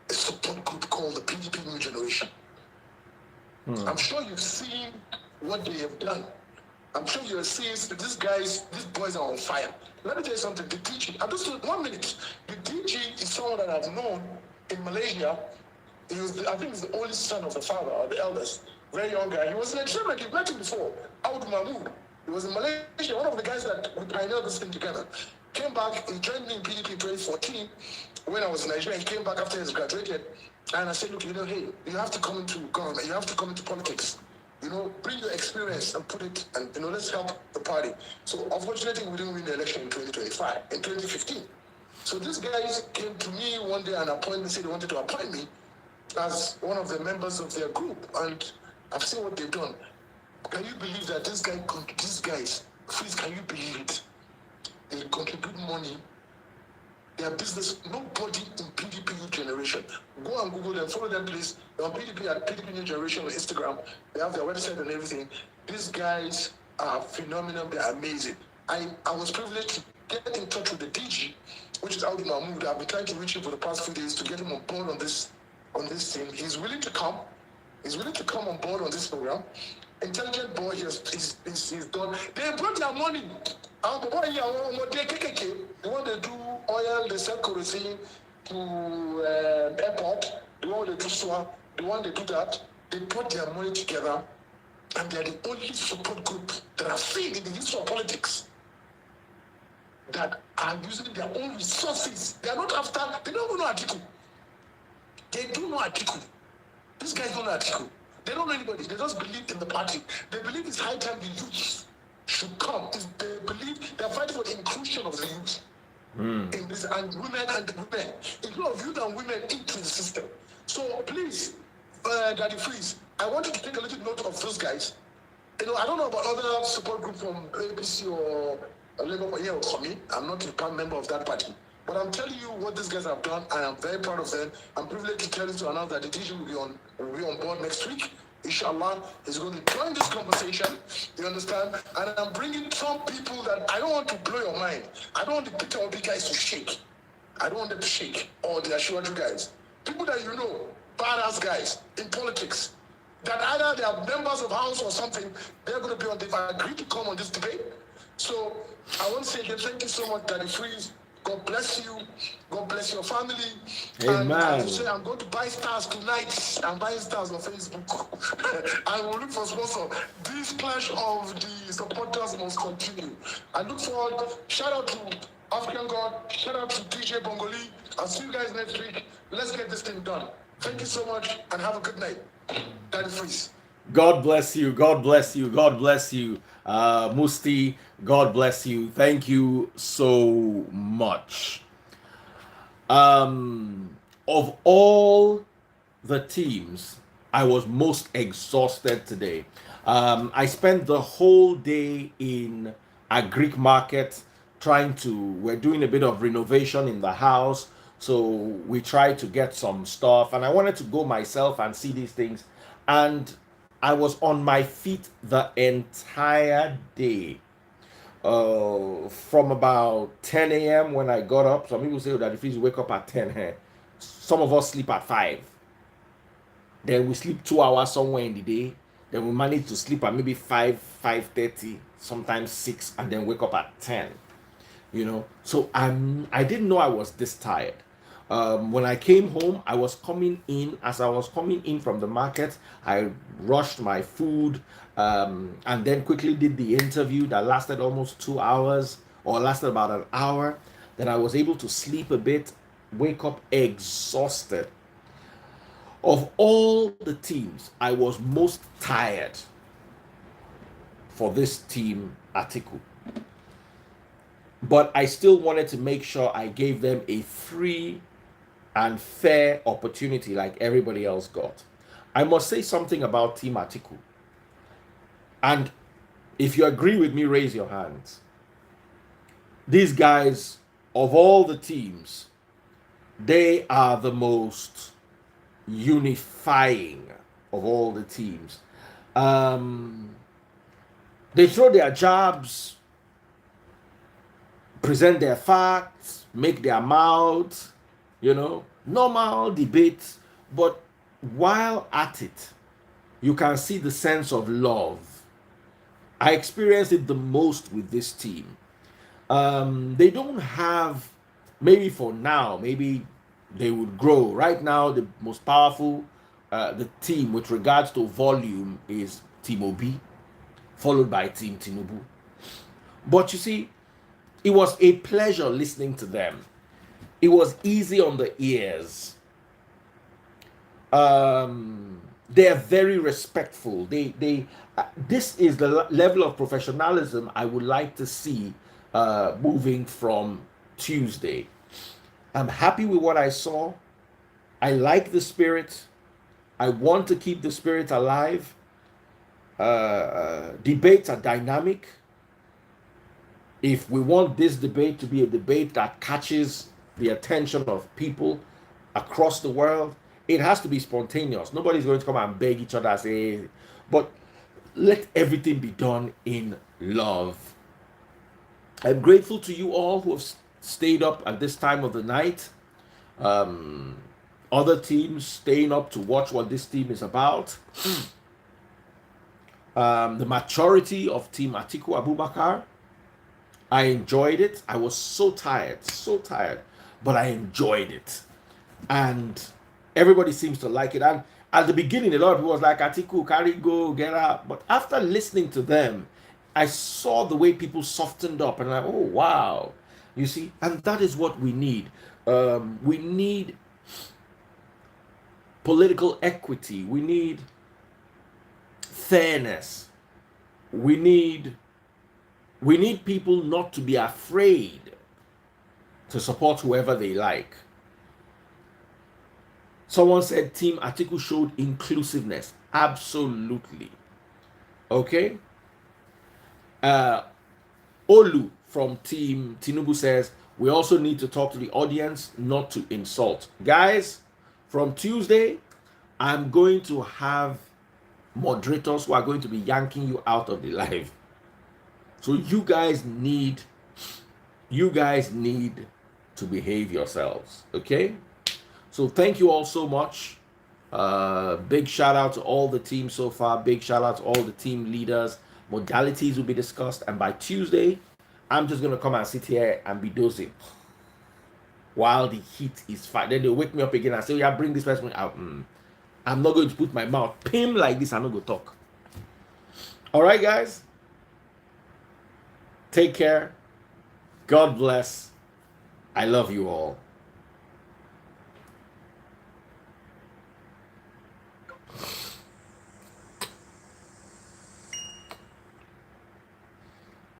Speaker 2: a support group called the PDP New Generation? I'm sure you've seen what they have done. I'm sure you're seeing these boys are on fire. Let me tell you something. The DG, just 1 minute. The DG is someone that I've known in Malaysia. I think he's the only son of the father or the eldest. Very young guy. He was in a train, like you met him before. Aud Mahmoud. He was in Malaysia. One of the guys that we pioneered this thing together. Came back. He joined me in PDP in 2014. When I was in Nigeria, he came back after he graduated. And I said, look, hey, you have to come into government. You have to come into politics. Bring your experience and put it, and let's help the party. So unfortunately, we didn't win the election in 2025, in 2015. So these guys came to me one day and said they wanted to appoint me as one of the members of their group. And I've seen what they've done. Can you believe that these guys, please, can you believe it? They contribute money. Their business, nobody in PDP New Generation. Go and Google them, follow them, please. They're on PDP at PDP New Generation on Instagram. They have their website and everything. These guys are phenomenal. They're amazing. I was privileged to get in touch with the DG, which is Audi Mahmoud. I've been trying to reach him for the past few days to get him on board on this thing. He's willing to come. He's willing to come on board on this program. Intelligent boy, he's done. They brought their money. The one they do oil, they sell kerosene to airport. The one they do swap, the one they do that. They put their money together, and they're the only support group that I've seen in the history of politics that are using their own resources. They are not after. They don't even know Atiku. They do know Atiku. These guys don't know Atiku. They don't know anybody. They just believe in the party. They believe it's high time the youth should come. They believe they're fighting for the inclusion of the youth in this, and women and women. Include of youth and women into the system. So please, Daddy Freeze, I want you to take a little note of those guys. You know, I don't know about other support group from APC or Labour here or for me. I'm not a proud member of that party. But I'm telling you what these guys have done, and I'm very proud of them. I'm privileged to tell you to announce that the DJ will be on board next week. Inshallah, he's going to join this conversation. You understand? And I'm bringing some people that I don't want to blow your mind. I don't want the Peter Obi guys to shake. I don't want them to shake, or the Ashwaju guys. People that you know, badass guys in politics, that either they are members of House or something, they're going to be on. They've agreed to come on this debate. So I want to say again, thank you so much, Daddy Freeze. God bless you. God bless your family.
Speaker 1: Amen.
Speaker 2: And as you say, I'm going to buy stars tonight. I'm buying stars on Facebook. I will look for sponsor. This clash of the supporters must continue. I look forward. Shout out to African God. Shout out to DJ Bongoli. I'll see you guys next week. Let's get this thing done. Thank you so much and have a good night. Daddy Freeze.
Speaker 1: God bless you. God bless you. God bless you. Musti, God bless you. Thank you so much. Of all the teams, I was most exhausted today. I spent the whole day in a Greek market we're doing a bit of renovation in the house. So we tried to get some stuff, and I wanted to go myself and see these things. And I was on my feet the entire day. From about 10 a.m. when I got up. Some people say that if you wake up at 10, some of us sleep at 5. Then we sleep 2 hours somewhere in the day. Then we manage to sleep at maybe 5:30, sometimes 6, and then wake up at 10. You know, so I didn't know I was this tired. When I came home, as I was coming in from the market, I rushed my food, and then quickly did the interview that lasted almost 2 hours, or lasted about an hour. Then I was able to sleep a bit, wake up exhausted. Of all the teams, I was most tired for this team, Atiku. But I still wanted to make sure I gave them a free and fair opportunity like everybody else got. I must say something about Team Atiku. And if you agree with me, raise your hands. These guys, of all the teams, they are the most unifying of all the teams. They throw their jabs, present their facts, make their mouths, normal debates. But while at it, you can see the sense of love. I experienced it the most with this team. They don't have, maybe for now, maybe they would grow. Right now, the most powerful the team with regards to volume is Team Obi, followed by Team Tinubu. But you see, it was a pleasure listening to them. It was easy on the ears. They're very respectful. This is the level of professionalism I would like to see moving from Tuesday. I'm happy with what I saw. I like the spirit. I want to keep the spirit alive. debates are dynamic. If we want this debate to be a debate that catches the attention of people across the world, it has to be spontaneous. Nobody's going to come and beg each other and say, but let everything be done in love. I'm grateful to you all who have stayed up at this time of the night. Other teams staying up to watch what this team is about. The maturity of Team Atiku Abubakar. I enjoyed it. I was so tired, but I enjoyed it. And everybody seems to like it. And at the beginning, a lot of people was like, Atiku, carry, go, get out. But after listening to them, I saw the way people softened up and like, oh, wow. You see, and that is what we need. We need political equity. We need fairness. We need people not to be afraid to support whoever they like. Someone said Team Atiku showed inclusiveness. Absolutely. Okay. Olu from Team Tinubu says, we also need to talk to the audience, not to insult. Guys, from Tuesday, I'm going to have moderators who are going to be yanking you out of the live. So you guys need to behave yourselves, okay? So thank you all so much. Big shout out to all the teams so far. Big shout out to all the team leaders. Modalities will be discussed, and by Tuesday, I'm just gonna come and sit here and be dozing while the heat is fine. Then they'll wake me up again and say, yeah, bring this person out. I'm not going to put my mouth pim like this. I'm not going to talk. All right, guys. Take care. God bless. I love you all.